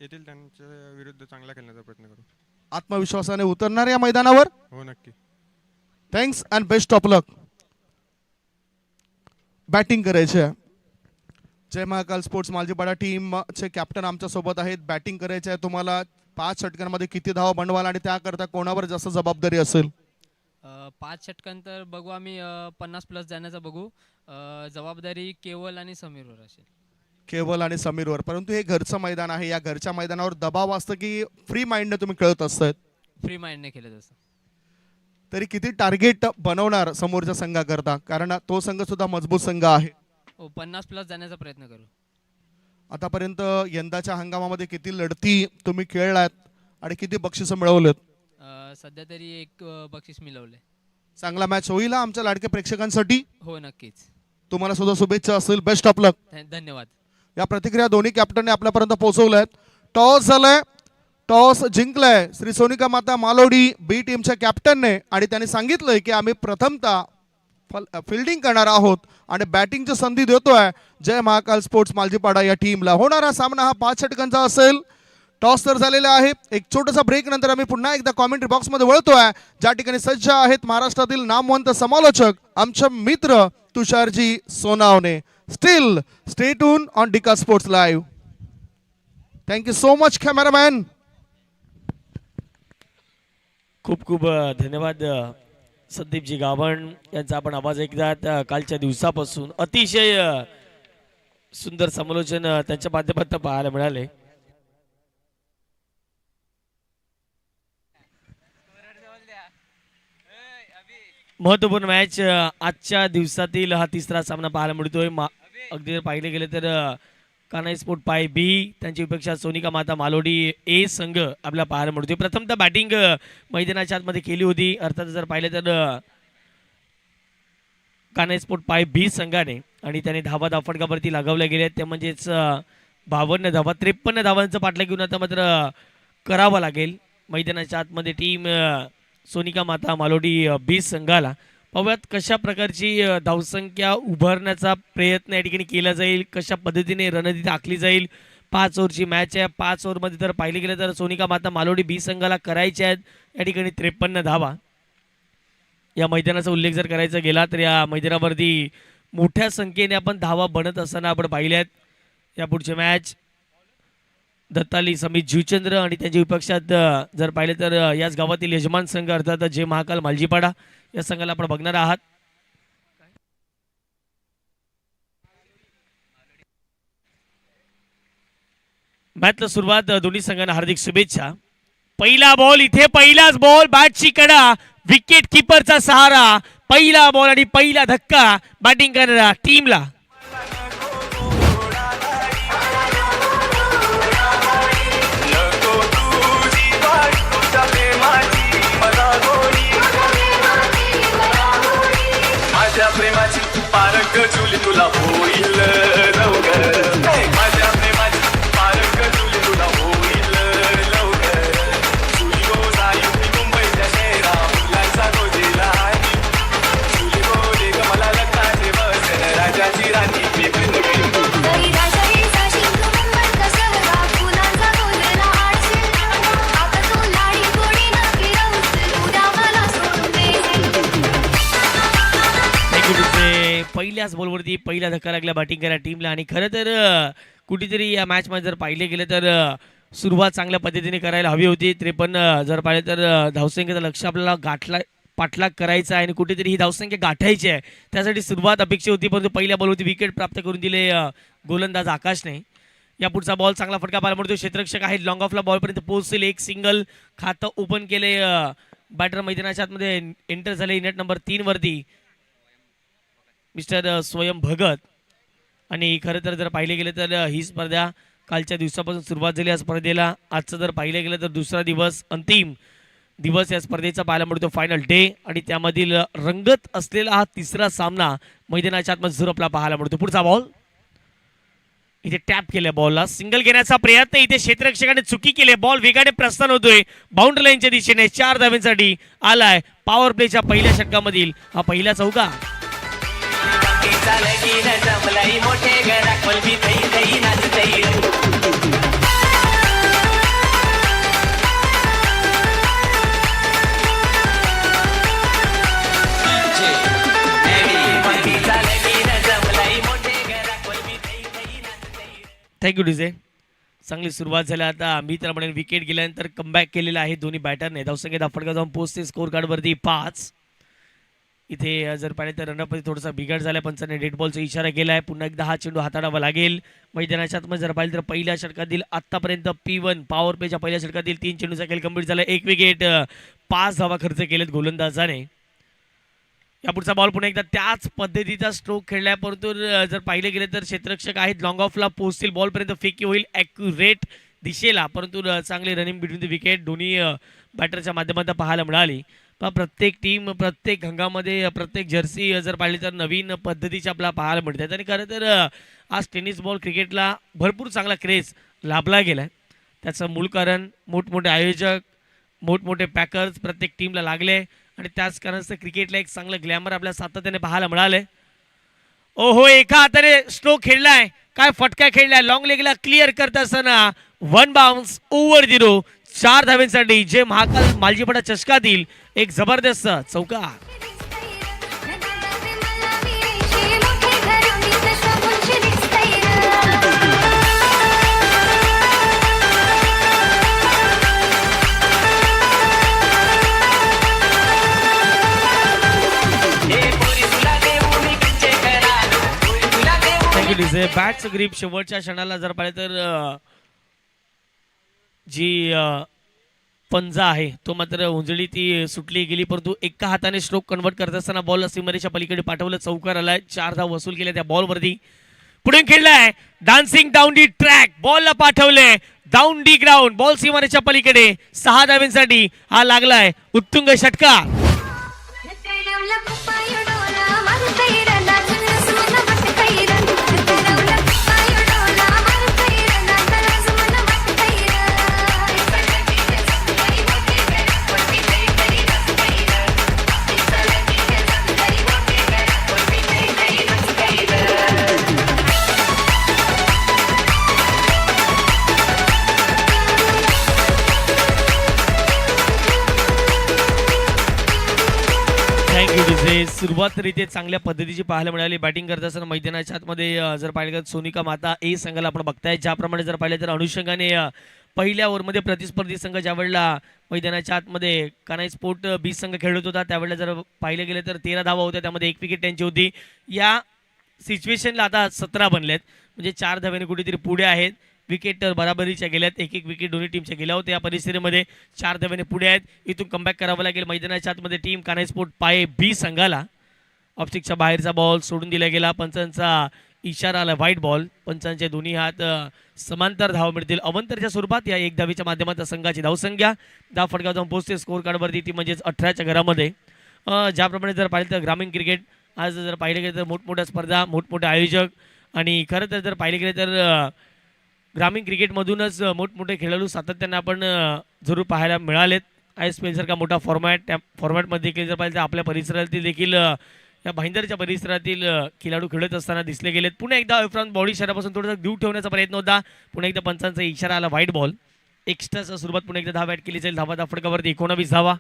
येतील त्यांच्या विरुद्ध चांगला खेळण्याचा प्रयत्न करू. आत्मविश्वासाने उतरणार या मैदानावर. हो, नक्की. Thanks and best of luck. Batting करायची आहे. जय महाकाल स्पोर्ट्स मालजीपाडा टीमचे कॅप्टन आमच्या सोबत आहेत. बॅटिंग करायची आहे तुम्हाला. 5 षटकांमध्ये किती धावा बनवाल आणि त्याकरता कोणावर जास्त जबाबदारी असेल? 5 षटकांतर बघू आम्ही 50+ जाण्याचा बघू. जबाबदारी केवल आणि समीरवर असेल. केवल आणि समीरवर. परंतु हे घरचं मैदान आहे, या घरच्या मैदानावर दबाव असतं की फ्री माइंडने तुम्ही खेळत असतात? फ्री माइंडने केलं तसं. तरी किती टार्गेट बनवणार समोरच्या संघाकरता, कारण तो संघ सुद्धा मजबूत संघ आहे? 50+ जाण्याचा प्रयत्न करू. आतापर्यंत यंदाच्या हंगामामध्ये किती लढती तुम्ही खेळलात आणि किती बक्षिसं मिळवलेत? सध्या तरी एक बक्षीस मिळवले. चांगला मॅच होईल हा आमच्या लाडक्या प्रेक्षकांसाठी. हो, नक्कीच. तुम्हाला सुद्धा शुभेच्छा असेल. बेस्ट ऑफ लक. धन्यवाद. या प्रतिक्रिया दोन्ही कॅप्टनने आपल्यापर्यंत पोहोचवल्या आहेत. टॉस झालाय, टॉस जिंकलाय श्री सोनिका माता मालोडी बी टीमच्या कॅप्टनने, आणि त्यांनी सांगितलंय की आम्ही प्रथमतः फिल्डिंग करणार आहोत आणि बॅटिंगची संधी देतोय जय महाकाल स्पोर्ट्स मालजीपाडा या टीमला. होणारा सामना हा 5 षटकांचा असेल. टॉस तर झालेला आहे. एक छोटासा ब्रेक नंतर आम्ही पुन्हा एकदा कॉमेंट्री बॉक्समध्ये वळतोय, ज्या ठिकाणी सज्ज आहेत महाराष्ट्रातील नामवंत समालोचक आमचे मित्र तुषारजी Sonawane. Steel stay tune on डिका sports live. Thank you so much cameraman. खूप खूप धन्यवाद संदीपजी गावण यांचा आपण आवाज ऐकतात. कालच्या दिवसापासून अतिशय सुंदर समालोचन त्यांच्या माध्यमातून पाहायला मिळाले. महत्वपूर्ण मॅच आजच्या दिवसातील हा तिसरा सामना पाहायला मिळतोय. अगदी जर पाहिले गेले तर कानाई स्पोर्ट पाय बी त्यांची अपेक्षा सोनिका माता मालोडी ए संघ आपल्याला पाहायला मिळतोय. प्रथमतः बॅटिंग मैदानाच्या आतमध्ये केली होती. अर्थात जर पाहिलं तर कानाई स्पोर्ट पाय बी संघाने, आणि त्याने धावा फटकावरती लगावल्या गेल्या, त्या म्हणजेच 52 धावा, 53 धावांचं पाठलाग घेऊन आता मात्र करावं लागेल मैदानाच्या आतमध्ये टीम सोनिका माता मालोडी बी संघाला. पाहूयात कशा प्रकारची धावसंख्या उभारण्याचा प्रयत्न या ठिकाणी केला जाईल, कशा पद्धतीने रणनीती आखली जाईल. 5 ओव्हरची मॅच आहे. 5 ओव्हरमध्ये जर पाहिले गेलं तर सोनिका माता मालोडी बी संघाला करायच्या आहेत या ठिकाणी 53 धावा. या मैदानाचा उल्लेख जर करायचा गेला तर या मैदानावरती मोठ्या संख्येने आपण धावा बनत असताना आपण पाहिल्यात. या पुढचे मॅच दत्ताली समित जीवचंद्र आणि त्यांच्या विपक्षात जर पाहिले तर याच गावातील यजमान संघ अर्थात जय महाकाल मालजीपाडा या संघाला आपण बघणार आहात. मॅचला सुरुवात दोन्ही संघांना हार्दिक शुभेच्छा. पहिला बॉल इथे, पहिलाच बॉल, बॅटची कडा, विकेट किपरचा सहारा, पहिला बॉल आणि पहिला धक्का बॅटिंग करणाऱ्या टीमला. माझ्या प्रेमाची पारख जुली तुला होईल लवकर. माझ्या प्रेमाची पारख जुली तुला होईल लवकर. जुली गो जाई मुंबईच्या शहरा मुलांचा गोजीला आहे. जुली गो दे ग मला लग्नाचे बसन राजाची राणी मी पहिल्याच बॉलवरती पहिला धक्का लागला बॅटिंग करायला टीमला. आणि खरं तर कुठेतरी या मॅचमध्ये जर पाहिले गेलं तर सुरुवात चांगल्या पद्धतीने करायला हवी होती. 53 जर पाहिलं तर धावसंख्येचं लक्ष आपल्याला पाठलाग करायचा आहे आणि कुठेतरी ही धावसंख्या गाठायची आहे, त्यासाठी सुरुवात अपेक्षा होती. परंतु पहिल्या बॉलवरती विकेट प्राप्त करून दिले गोलंदाज आकाशने. या पुढचा बॉल चांगला फटका पाहायला मिळतो. क्षेत्ररक्षक आहेत, लॉंग ऑफला बॉलपर्यंत पोहोचतील. एक सिंगल खातं ओपन केले. बॅटर मैदानाच्या आतमध्ये एंटर झाले नेट नंबर 3 वरती मिस्टर स्वयं भगत. आणि खरं तर जर पाहिले गेले तर ही स्पर्धा कालच्या दिवसापासून सुरुवात झाली या स्पर्धेला. आजचं जर पाहिलं गेलं तर दुसरा दिवस, अंतिम दिवस या स्पर्धेचा पाहायला मिळतो, फायनल डे. आणि त्यामधील रंगत असलेला हा तिसरा सामना मैदानाच्या आतमध्ये सुरू आपला पाहायला मिळतो. पुढचा बॉल इथे टॅप केल्या बॉलला, सिंगल घेण्याचा प्रयत्न, इथे क्षेत्ररक्षकाने चुकी केली, बॉल वेगाने प्रस्थान होतोय बाउंड्री लाईनच्या दिशेने. 4 धावांसाठी आलाय पॉवर प्लेच्या पहिल्या षटकामधील हा पहिला चौका. Thank you DJ. चांगली सुरुवात झाली. आता मी तर म्हणेन विकेट गेल्यानंतर कमबॅक केलेला आहे दोन्ही बॅटरने. धावसंख्येत फटका जाऊन पोहोचते स्कोर कार्डवरती 5. इथे जर पाहिलं तर रनअपमध्ये थोडासा बिघाड झाला, पंचाने डेड बॉलचा इशारा केला आहे. पुन्हा एकदा हा चेंडू हाताळावा लागेल मैदानाच्या आतमध्ये. जर पाहिलं तर पहिल्या षटकातील आतापर्यंत P1 पॉवर प्लेच्या पहिल्या षटकातील 3 चेंडूचा खेळ कंप्लीट झाला. 1 विकेट, 5 धावा खर्च केलेत गोलंदाजाने. या पुढचा बॉल पुन्हा एकदा त्याच पद्धतीचा स्ट्रोक खेळलाय, परंतु जर पाहिले गेले तर क्षेत्ररक्षक आहेत लॉंग ऑफला पोहोचतील, बॉलपर्यंत फेकी होईल ॲक्युरेट दिशेला, परंतु चांगली रनिंग बिटवीन द विकेट दोन्ही बॅटरच्या माध्यमातून पाहायला मिळाली. पण प्रत्येक टीम प्रत्येक हंगामध्ये प्रत्येक जर्सी जर पाहिली तर नवीन पद्धतीचे आपल्याला पाहायला मिळतात. आणि खरं तर आज टेनिस बॉल क्रिकेटला भरपूर चांगला क्रेज लाभला गेला आहे. त्याचं मूळ कारण मोठमोठे आयोजक, मोठमोठे पॅकर्स प्रत्येक टीमला लागले आणि त्याच कारणास्तव क्रिकेटला एक चांगलं ग्लॅमर आपल्याला सातत्याने पाहायला मिळालंय. ओहो, एका हाताने स्ट्रोक खेळलाय, काय फटका खेळलाय, लॉंग लेगला क्लिअर करत असताना 1 बाउन्स ओव्हर 0. 4 धावांसाठी जे महाकाल मालजीपडा चषकातील एक जबरदस्त चौका. बॅटचं ग्रीप शेवटच्या क्षणाला जर पाहिलं तर जी पंजा आहे तो मात्र उंजळी ती सुटली गेली, परंतु एका हाताने स्ट्रोक कन्वर्ट करत असताना बॉलला सीमारेच्या पलीकडे पाठवलं, चौकार आलाय. 4 धाव वसूल केल्या त्या बॉलवरती. पुढे खेळलाय डान्सिंग डाऊन दी ट्रॅक, बॉलला पाठवलंय डाऊन दी ग्राउंड, बॉल सीमारेच्या पलीकडे. 6 धावांसाठी हा लागलाय उत्तुंग षटका. सुरुवात तर इथे चांगल्या पद्धतीची पाहायला मिळाली. बॅटिंग करत असताना मैदानाच्या आतमध्ये जर पाहिलं तर सोनिका माता ए संघाला आपण बघताय. ज्याप्रमाणे जर पाहिलं तर अनुषंगाने पहिल्या ओव्हरमध्ये प्रतिस्पर्धी संघ ज्या वेळेला मैदानाच्या आतमध्ये कानाई स्पोर्ट बी संघ खेळत होता त्यावेळेला जर पाहिलं गेलं तर 13 धावा होत्या, त्यामध्ये 1 विकेट त्यांची होती. या सिच्युएशनला आता 17 बनल्यात, म्हणजे 4 धाव्याने कुठेतरी पुढे आहेत. विकेट तर बराबरीच्या गेल्यात, 1-1 विकेट दोन्ही टीमच्या गेल्या होत्या. या परिस्थितीमध्ये 4 धाव्याने पुढे आहेत. इथून कमबॅक करावं लागेल मैदानाच्या आतमध्ये टीम कानाई स्पोर्ट पाये बी संघाला. ऑप्स्टिकच्या बाहेरचा बॉल सोडून दिला गेला, पंचांचा इशारा आला व्हाईट बॉल. पंचांचे दोन्ही हात समांतर धावा मिळतील अवंतरच्या स्वरूपात. या 1 धावेच्या माध्यमातून संघाची धावसंख्या 10 फटका जाऊन पोहोचते स्कोर कार्डवरती, ती म्हणजेच 18च्या घरामध्ये. ज्याप्रमाणे जर पाहिलं तर ग्रामीण क्रिकेट आज जर पाहिलं गेलं तर मोठमोठ्या स्पर्धा, मोठमोठे आयोजक, आणि खरं तर जर पाहिलं गेलं तर ग्रामीण क्रिकेटमधूनच मोठमोठे खेळाडू सातत्याने आपण जरूर पाहायला मिळालेत. ISPL सारखा मोठा फॉर्मॅट, त्या फॉर्मॅटमध्ये देखील जर पाहिलं तर आपल्या परिसरातील देखील या भाईंदरच्या परिसरातील खेळाडू खेळत असताना दिसले गेलेत. पुन्हा एकदा फ्रॉम बॉडी शहरापासून थोडासा दूर ठेवण्याचा प्रयत्न होता. पुन्हा एकदा पंचांचा इशारा आला व्हाईट बॉल. एक्स्ट्राचा सुरुवात पुन्हा एकदा धावा बॅट केली जाईल. धावा फटकावरती 19 धावा.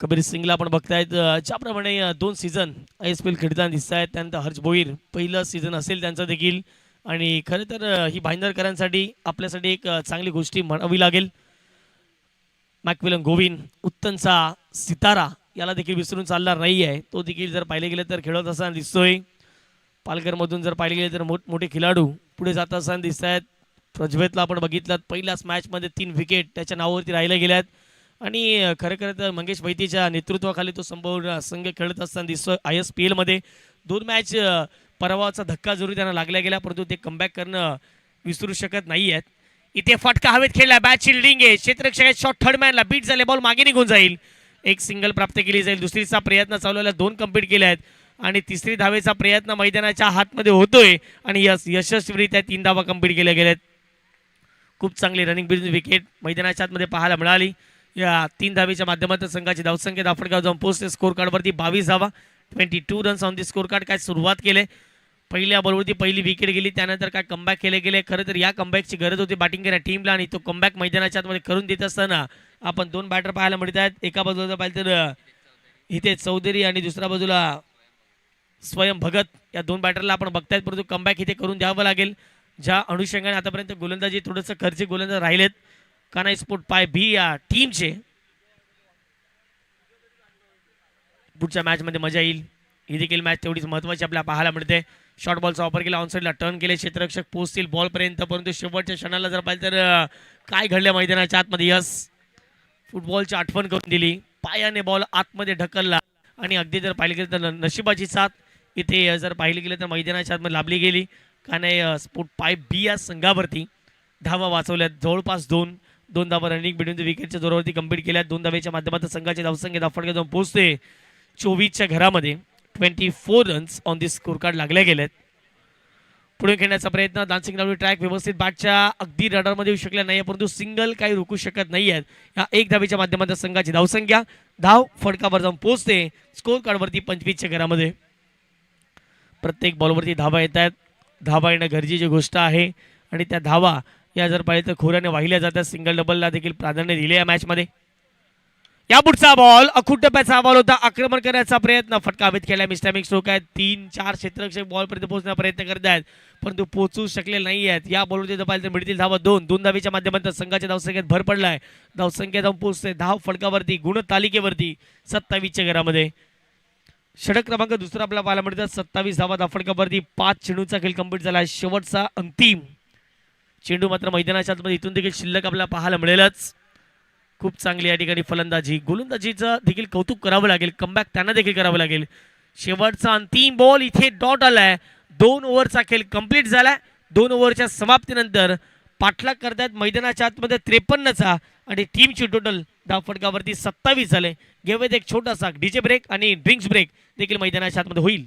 कबीर सिंगला आपण बघतायत, ज्याप्रमाणे 2 सीझन ISPL खेळताना दिसत आहेत. त्यानंतर हर्ष भोईर पहिलं सीझन असेल त्यांचं देखील, आणि खरं तर ही भाईंदरकरांसाठी आपल्यासाठी एक चांगली गोष्टी म्हणावी लागेल. मॅकविलन गोविंद उत्तनचा सितारा याला देखील विसरून चालणार नाही आहे. तो देखील जर पाहिले गेले तर खेळत असताना दिसतोय. पालघरमधून जर पाहिले गेले तर मोठमोठे खेळाडू पुढे जात असताना दिसत आहेत. प्रज्वेतला आपण बघितलं पहिल्याच मॅचमध्ये 3 विकेट त्याच्या नावावरती राहिल्या गेल्यात, आणि खरं तर मंगेश वैतीच्या नेतृत्वाखाली तो संपूर्ण संघ खेळत असताना दिसतोय. ISPL मध्ये 2 मॅच पराभवाचा धक्का जरूर त्यांना लागला गेला, परंतु ते कमबॅक करणं विसरू शकत नाही आहेत. इथे फटका हवेत खेळला, बॅट शिल्डिंग आहे, क्षेत्ररक्षक शॉट थर्ड मॅनला बीट झाले, बॉल मागे निघून जाईल. 1 सिंगल प्राप्त केली जाईल. दुसरीचा प्रयत्न चालू आहे, 2 कंप्लीट केले आहेत. आणि तिसरी धावेचा प्रयत्न मैदानाच्या हातमध्ये होतोय आणि यशस्वीरित्या 3 धावा कंप्लीट केल्या गेल्यात. खूप चांगली रनिंग बिटवीन विकेट मैदानाच्या आतमध्ये पाहायला मिळाली. या 3 धावेच्या माध्यमातून संघाची धावसंख्या दाफडगाव जाऊन पोहोचते स्कोर कार्डवरती 22 धावा, 22 runs on the score card. काय सुरुवात केले, पहिल्या बॉलवरती पहिली विकेट गेली, त्यानंतर काय कमबॅक केले गेले. खरं तर या कमबॅकची गरज होती बॅटिंग करण्या टीमला आणि तो कमबॅक मैदानाच्या आतमध्ये करून देत असताना आपण 2 बॅटर पाहायला मिळत आहेत. एका बाजूला पाहिलं तर इथे चौधरी आणि दुसऱ्या बाजूला स्वयं भगत, या 2 बॅटरला आपण बघतायत, परंतु कमबॅक इथे करून द्यावं लागेल. ज्या अनुषंगाने आतापर्यंत गोलंदाजी थोडंसं खर्चिक गोलंदाज राहिलेत कानाई स्पोर्ट पाय बी या टीमचे. पुढच्या मॅच मध्ये मजा येईल. ही देखील मॅच तेवढीच महत्वाची आपल्याला पाहायला मिळते. शॉर्ट बॉलचा वापर केला, ऑनसाईडला टर्न केले, क्षेत्ररक्षक पोहोचतील बॉल पर्यंत, परंतु शेवटच्या क्षणाला जर पाहिलं तर काय घडलं मैदानाच्या आतमध्ये. यस, फुटबॉलची आठवण करून दिली, पायाने बॉल आतमध्ये ढकलला आणि अगदी जर पाहिलं गेलं तर नशिबाची साथ इथे जर पाहिलं गेलं तर मैदानाच्या आतमध्ये लाभली गेली. का नाही स्पोर्ट पाय बी या संघावरती धावा वाचवल्यात, जवळपास 2 धावा रनिंग बिटवीन विकेटच्या जोरावरती कंप्लीट केल्यात. 2 धावेच्या माध्यमातून संघाची धावसंख्या दाफडगाव जाऊन पोहोचते 24च्या घरामध्ये. 24 runs on the score card लागले गेलेत. पुढे खेळण्याचा प्रयत्न, डान्सिंग डाऊन ट्रॅक व्यवस्थित बॅटच्या अगदी रडारमध्ये येऊ शकल्या नाही, परंतु सिंगल काही रोखू शकत नाही आहेत. या 1 धावेच्या माध्यमातून संघाची धावसंख्या धाव फडकावर जाऊन पोहोचते स्कोर कार्डवरती 25च्या घरामध्ये. प्रत्येक बॉलवरती धावा येत आहेत, धावा येणं गरजेची गोष्ट आहे आणि त्या धावा या जर पाहिजे तर खोऱ्याने वाहिल्या जातात. सिंगल डबलला देखील प्राधान्य दिले या मॅचमध्ये. या पुढचा बॉल अखूट टप्प्याचा बॉल होता, आक्रमण करण्याचा प्रयत्न, फटका हवेत खेळला, मिस्टॅमिक स्ट्रोक आहेत. 3-4 क्षेत्ररक्षक बॉलपर्यंत पोहोचण्याचा प्रयत्न करत आहेत परंतु पोहोचू शकले नाही आहेत. या बॉलवरती जर पाहिजे तर मिळतील धावा 2 धावेच्या माध्यमातून संघाच्या धावसंख्येत भर पडलाय. धावसंख्या जाऊन पोहोचते धाव फडकावरती गुणतालिकेवरती 27च्या घरामध्ये. षटक क्रमांक दुसरा आपल्याला पाहायला मिळतात, 27 धावा धाफडकावरती. 5 चेंडूचा खेळ कंप्लीट झाला, शेवटचा अंतिम चेंडू मात्र मैदानाच्या आतमध्ये इथून देखील शिल्लक आपल्याला पाहायला मिळेलच. खूप चांगली या ठिकाणी फलंदाजी, गोलंदाजीचं देखील कौतुक करावं लागेल, कमबॅक त्यांना देखील करावं लागेल. शेवटचा अंतिम बॉल इथे डॉट आलाय. 2 ओव्हरचा खेळ कंप्लीट झालाय. 2 ओव्हरच्या समाप्तीनंतर पाठलाग करतायत मैदानाच्या आतमध्ये 53चा आणि टीमची टोटल धाव फटकावरती 27 झाले. घेऊयात एक छोटासा डीजे ब्रेक आणि ड्रिंक्स ब्रेक देखील मैदानाच्या आतमध्ये होईल.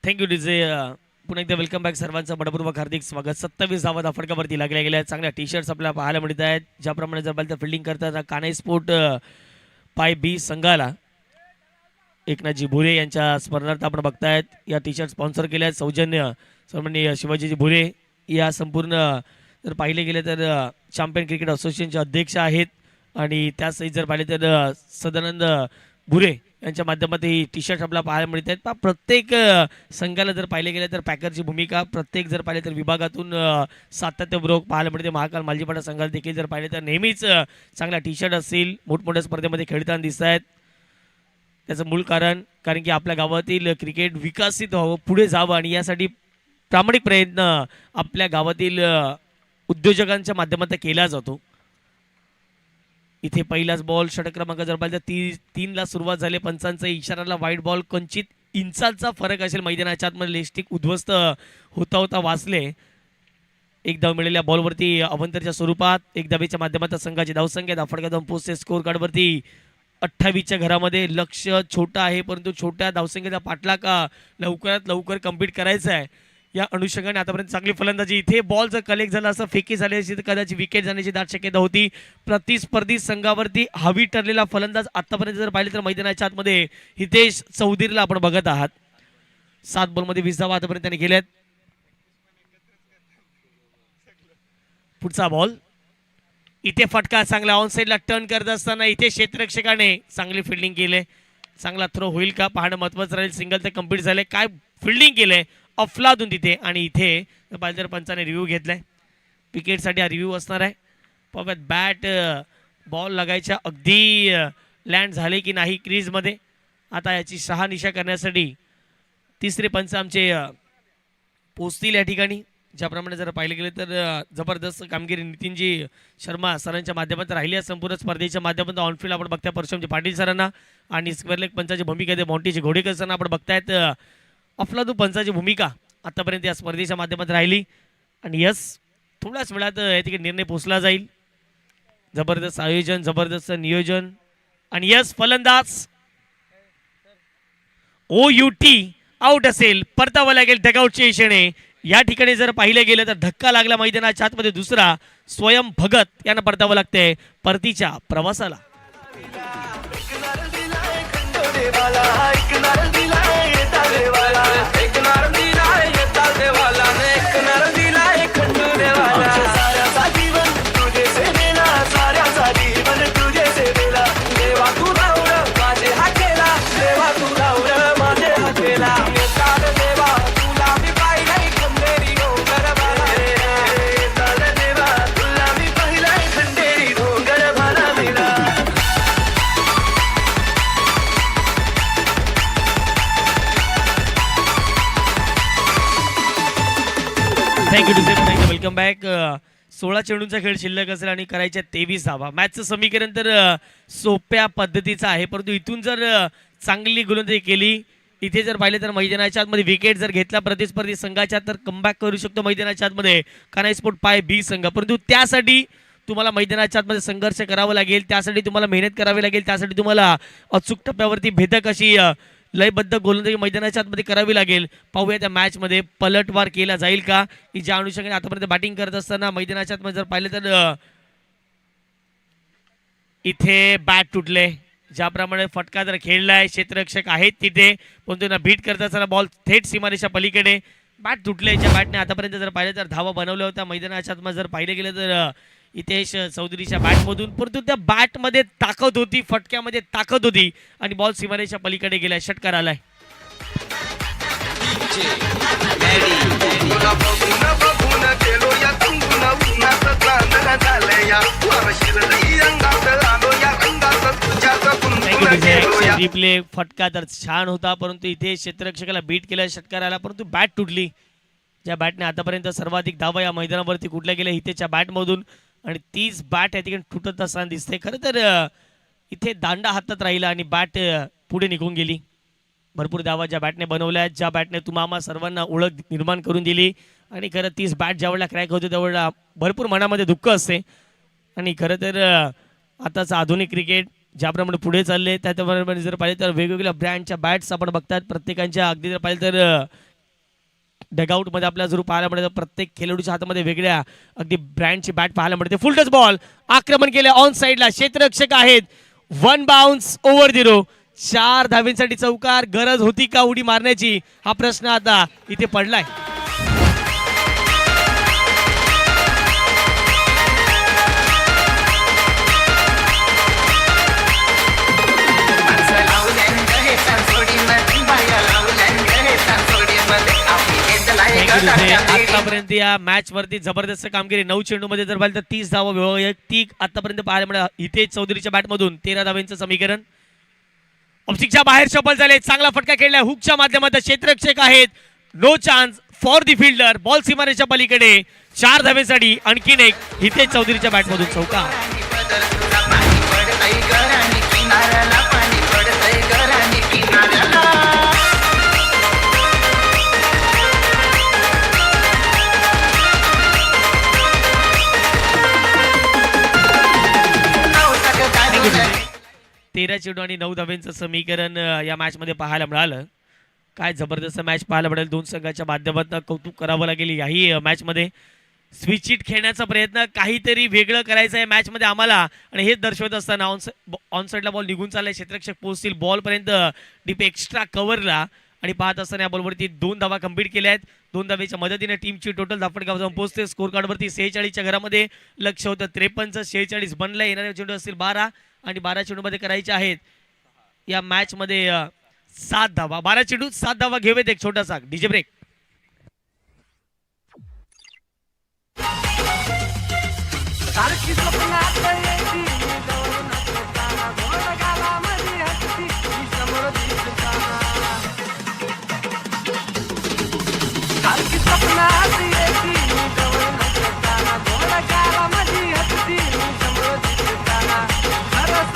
Thank you DJ. पुन्हा एकदा वेलकम बॅक सर्वांचं मनपूर्वक हार्दिक स्वागत. 27 धावा धाफडकावरती लागल्या गेल्या आहेत. चांगल्या टी शर्ट्स आपल्याला पाहायला मिळत आहेत. ज्याप्रमाणे जर पाहिलं तर फिल्डिंग करताना कानाई स्पोर्ट पाय बी संघाला एकनाथजी भुरे यांच्या स्मरणार्थ आपण बघतायत या टी शर्ट स्पॉन्सर केल्या आहेत. सौजन्य सन्माननीय शिवाजीजी भुरे या संपूर्ण जर पाहिले गेले तर चॅम्पियन क्रिकेट असोसिएशनचे अध्यक्ष आहेत आणि त्यासहित जर पाहिले तर सदानंद भुरे यांच्या माध्यमातून ही टी शर्ट आपल्याला पाहायला मिळत आहेत. प्रत्येक संघाला जर पाहिले गेले तर पॅकरची भूमिका प्रत्येक जर पाहिले तर विभागातून सातत्यपूर्वक पाहायला मिळते. महाकाल मालजीपाडा संघाला देखील जर पाहिले तर नेहमीच चांगला टी शर्ट असतील, मोठमोठ्या स्पर्धेमध्ये खेळताना दिसत आहेत. त्याचं मूळ कारण की आपल्या गावातील क्रिकेट विकसित व्हावं, पुढे जावं आणि यासाठी प्रामाणिक प्रयत्न आपल्या गावातील उद्योजकांच्या माध्यमातून केला जातो. इथे पहिलाच बॉल षटक क्रमांक जर पाहिलं तर 3ला सुरुवात झाली. पंचांचा इशाराला वाईट बॉल, कंचित इंचाचा फरक असेल. मैदानाच्या आतमध्ये लेस्टिक उद्ध्वस्त होता वाचले. एक धाव मिळालेल्या बॉलवरती अवंतरच्या स्वरूपात 1 धावेच्या माध्यमातून संघाची धावसंख्या धाफडका जाऊन पोहोचते स्कोर कार्डवरती 28च्या घरामध्ये. लक्ष छोटा आहे परंतु छोट्या धावसंख्येचा पाठलाग लवकरात लवकर कंप्लीट करायचा आहे. या अनुषंगाने आतापर्यंत चांगली फलंदाजी. इथे बॉल जर कलेक्ट झाला असं फेकी झाली असती तर कदाचित विकेट जाण्याची दाट शक्यता होती. प्रतिस्पर्धी संघावरती हवी ठरलेला फलंदाज आतापर्यंत जर पाहिले तर मैदानाच्या आतमध्ये हितेश चौधरीला आपण बघत आहात. 7 बॉलमध्ये 20 धावा आतापर्यंत त्यांनी केल्यात. पुढचा बॉल इथे फटका चांगला ऑन साईडला टर्न करत असताना इथे क्षेत्ररक्षकाने चांगली फिल्डिंग केले. चांगला थ्रो होईल का पाहणं महत्वाचं राहील. सिंगल तर कम्प्लीट झाले. काय फिल्डिंग केलंय अफलातून तिथे. आणि इथे पाहिजे तर पंचाने रिव्ह्यू घेतलाय. विकेटसाठी हा रिव्ह्यू असणार आहे. पाहूयात बॅट बॉल लगायच्या अगदी लँड झाले की नाही क्रीजमध्ये. आता याची शहानिशा करण्यासाठी तिसरे पंच आमचे पोचतील या ठिकाणी. ज्याप्रमाणे जर पाहिलं गेलं तर जबरदस्त कामगिरी नितीनजी शर्मा सरांच्या माध्यमातून राहिली आहे. संपूर्ण स्पर्धेच्या माध्यमातून ऑनफिल्ड आपण बघताय परशुरामजी पाटील सरांना आणि स्क्वेअर लेग पंचाची भूमिका मॉन्टीजी घोडेकर सरांना आपण बघतायत. अफलातून पंचाची भूमिका आतापर्यंत या स्पर्धेच्या माध्यमातून राहिली. आणि यस थोड्याच वेळात या ठिकाणी निर्णय पोचला जाईल. जबरदस्त आयोजन जबरदस्त नियोजन. आणि यस फलंदाज OUT आउट असेल. परतावं लागेल डगआउटच्या इशेने. या ठिकाणी जर पाहिलं गेलं तर धक्का लागला मैदानाच्या आतमध्ये. दुसरा स्वयं भगत यांना परतावं लागतंय परतीच्या प्रवासाला. Thank you to thank you welcome back. 16 चेंडूंचा खेळ शिल्लक असेल आणि करायच्या 23 धावा. मॅचचं समीकरण तर सोप्या पद्धतीचं आहे. परंतु इथून जर चांगली गोलंदाजी केली इथे जर पाहिलं तर मैदानाच्या आतमध्ये विकेट जर घेतला प्रतिस्पर्धी संघाच्या तर कमबॅक करू शकतो मैदानाच्या आतमध्ये कानाई स्पोर्ट पाय बी संघ. परंतु त्यासाठी तुम्हाला मैदानाच्या आतमध्ये संघर्ष करावा लागेल. त्यासाठी तुम्हाला मेहनत करावी लागेल. त्यासाठी तुम्हाला अचूक टप्प्यावरती भेदक अशी लयबद्ध गोलंदाजी मैदानाच्या आतमध्ये करावी लागेल. पाहूया त्या मॅचमध्ये पलटवार केला जाईल का की ज्या अनुषंगाने आतापर्यंत बॅटिंग करत असताना मैदानाच्या आतमध्ये जर पाहिलं तर इथे बॅट तुटले. ज्याप्रमाणे फटका जर खेळलाय क्षेत्ररक्षक आहेत तिथे पण त्यांना बीट करत असताना बॉल थेट सीमारेषा पलीकडे बॅट तुटले. ज्या बॅटने आतापर्यंत जर पाहिलं तर धावा बनवल्या होत्या मैदानाच्या आतमध्ये जर पाहिलं गेलं तर हितेश चौधरीच्या बॅटमधून. परंतु त्या बॅटमध्ये ताकद होती फटक्यामध्ये ताकद होती आणि बॉल सीमारेषा पलीकडे गेलाय. षटकार आलाय. रिप्ले फटका तर छान होता परंतु इथे क्षेत्ररक्षकाला बीट केला षटकार आला. परंतु बॅट तुटली. ज्या बॅटने आतापर्यंत सर्वाधिक धावा या मैदानावरती कुठल्या गेल्या हितेच्या बॅटमधून आणि 30 बॅट या ठिकाणी तुटत असताना दिसते. खरं तर इथे दांडा हातात राहिला आणि बॅट पुढे निघून गेली. भरपूर धावा ज्या बॅटने बनवल्या ज्या बॅटने तुम्हाला सर्वांना ओळख निर्माण करून दिली आणि खरं 30 बॅट ज्यावेळेला क्रॅक होते त्यावेळेला भरपूर मनामध्ये दुःख असते. आणि खरं तर आताचं आधुनिक क्रिकेट ज्याप्रमाणे पुढे चालले त्याप्रमाणे जर पाहिजे तर वेगवेगळ्या ब्रँडच्या बॅट्स आपण बघतात. प्रत्येकांच्या अगदी जर पाहिलं तर डगआउटमध्ये आपल्याला जरूर पाहायला मिळतं प्रत्येक खेळाडूच्या हातामध्ये वेगळ्या अगदी ब्रँडची बॅट पाहायला मिळते. फुल टच बॉल आक्रमण केले ऑन साईडला. क्षेत्ररक्षक आहेत. 1 बाउन्स ओव्हर 0. 4 धावेंसाठी चौकार. गरज होती का उडी मारण्याची हा प्रश्न आता इथे पडलाय. आतापर्यंत या मॅच वरती जबरदस्त कामगिरी. 9 चेंडू मध्ये जर पाहिलं तर 30 धावा वैयक्तिक आतापर्यंत पाहायला मिळाला. हितेश चौधरीच्या बॅटमधून 13 धावांचं समीकरण. ऑप्स्टिकच्या बाहेर शफल झाले. चांगला फटका खेळलाय हुकच्या माध्यमातून. क्षेत्ररक्षक आहेत. No chance for the fielder. Ball सीमारेषा पलीकडे. 4 धावेसाठी आणखीन एक हितेश चौधरीच्या बॅटमधून चौकार. तेरा चेंडू आणि 9 धावांचं समीकरण या मॅच मध्ये पाहायला मिळालं. काय जबरदस्त मॅच पाहायला मिळेल. दोन संघाच्या माध्यमातून कौतुक करावं लागेल याही मॅचमध्ये. स्विचिट खेळण्याचा प्रयत्न, काहीतरी वेगळं करायचं आहे मॅचमध्ये आम्हाला आणि हेच दर्शवत असताना ऑनसाईडला बॉल निघून चाललाय. क्षेत्ररक्षक पोहोचतील बॉलपर्यंत डीप एक्स्ट्रा कव्हरला आणि पाहत असताना या बॉलवरती 2 धावा कंप्लीट केल्या आहेत. 2 धावेच्या मदतीने टीमची टोटल धावपटकावर जाऊन पोहोचते. स्कोर कार्डवरती 46च्या घरामध्ये लक्ष होतं 53चं 46 बनलंय. येणारे चेंडू असतील 12 आणि 12 चेंडूमध्ये करायचे आहेत या मॅचमध्ये 7 धावा. 12 चेंडू 7 धावा घेऊयात. एक छोटासा डीजे ब्रेक. सारखी स्वप्नात येती जवळून असताना गोड गावामध्ये हसती ही समोर दिसताना. सारखी स्वप्नात येती जवळून असताना गोड गावामध्ये हसती ही समोर दिसताना.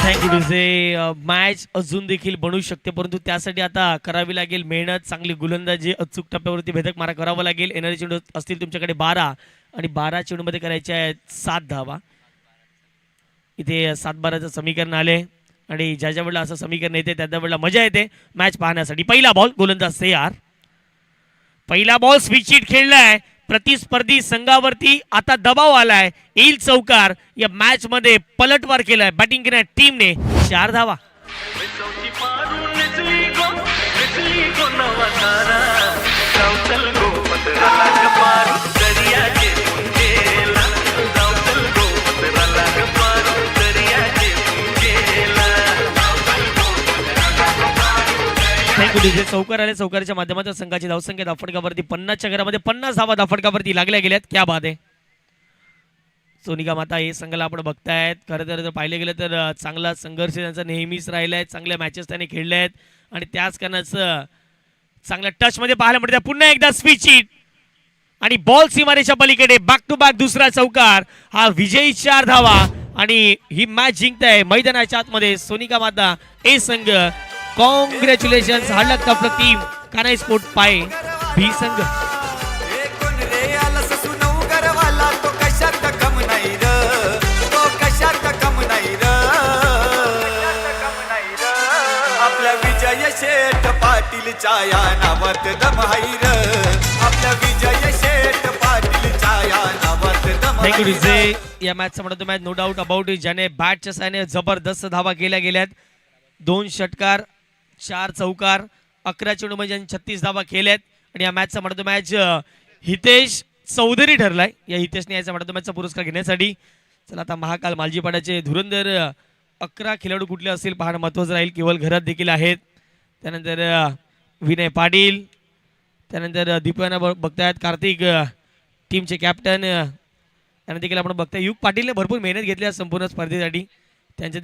Thank you DJ. मॅच अजून देखील बनू शकते परंतु त्यासाठी आता करावी लागेल मेहनत, चांगली गोलंदाजी, अचूक टप्प्यावरती भेदक मारा करावा लागेल. येणारे चेंडू असतील तुमच्याकडे 12 आणि 12 चेंडूमध्ये करायचे आहेत 7 धावा. इथे 7-12चं समीकरण आले आणि ज्या ज्या वेळेला असं समीकरण येते त्या त्या वेळेला मजा येते मॅच पाहण्यासाठी. पहिला बॉल गोलंदाज तयार. पहिला बॉल स्विचिट खेळलाय. प्रतिस्पर्धी संघावरती आता दबाव आलाय. येईल चौकार. या मॅच मध्ये पलटवार केलाय बॅटिंग करणाऱ्या टीमने. 4 धावा. Thank you DJ. चौकार आले. चौकाराच्या माध्यमातून संघाची धावसंख्या धावफटकावरती 50च्या घरामध्ये 50 धावा धावफटकावरती लागल्या गेल्यात. क्या बात आहे. सोनिका माता हे संघाला आपण बघतायत. खरं तर जर पाहिलं गेलं तर चांगला संघर्ष त्यांचा नेहमीच राहिला आहे. चांगल्या मॅचेस त्याने खेळल्या आहेत आणि त्याच कारणाचं चांगल्या टचमध्ये पाहायला मिळतं. पुन्हा एकदा स्विचिट आणि बॉल सीमारेच्या पलीकडे बॅक टू बॅक दुसरा चौकार. हा विजयी 4 धावा आणि ही मॅच जिंकताय मैदानाच्या आतमध्ये सोनिका माता ए संघ. Congratulation. Hard luck of the team कानाई स्पोर्ट पाय बी संघ. कोण रे आला सुनऊ गरवाला तो कशात कम नाही र, तो कशात कम नाही र. आपल्या विजय शेठ पाटीलच्या या नावात दम हाय र, आपल्या विजय शेठ पाटीलच्या या नावात दम हाय थँक्यू र. डीजे. या मॅचचा म्हणतो match no doubt about it. ज्याने बॅटच्या साहाय्याने जबरदस्त धावा केल्या गेल्यात. 2 षटकार 4 चौकार 11 चेंडू म्हणजे 36 धावा केल्यात आणि या मॅचचा म्हणतो मॅच हितेश चौधरी ठरलाय. या हितेशने याचा म्हणतो मॅचचा पुरस्कार घेण्यासाठी. चला आता महाकाल मालजीपाड्याचे धुरंधर 11 खेळाडू कुठले असतील पाहणं महत्त्वाचं राहील. केवळ घरात देखील आहेत. त्यानंतर विनय पाटील, त्यानंतर दीपयाना बघतायत, कार्तिक टीमचे कॅप्टन. त्यानंतर देखील आपण बघताय युग पाटीलने भरपूर मेहनत घेतली आहे संपूर्ण स्पर्धेसाठी. त्यांचे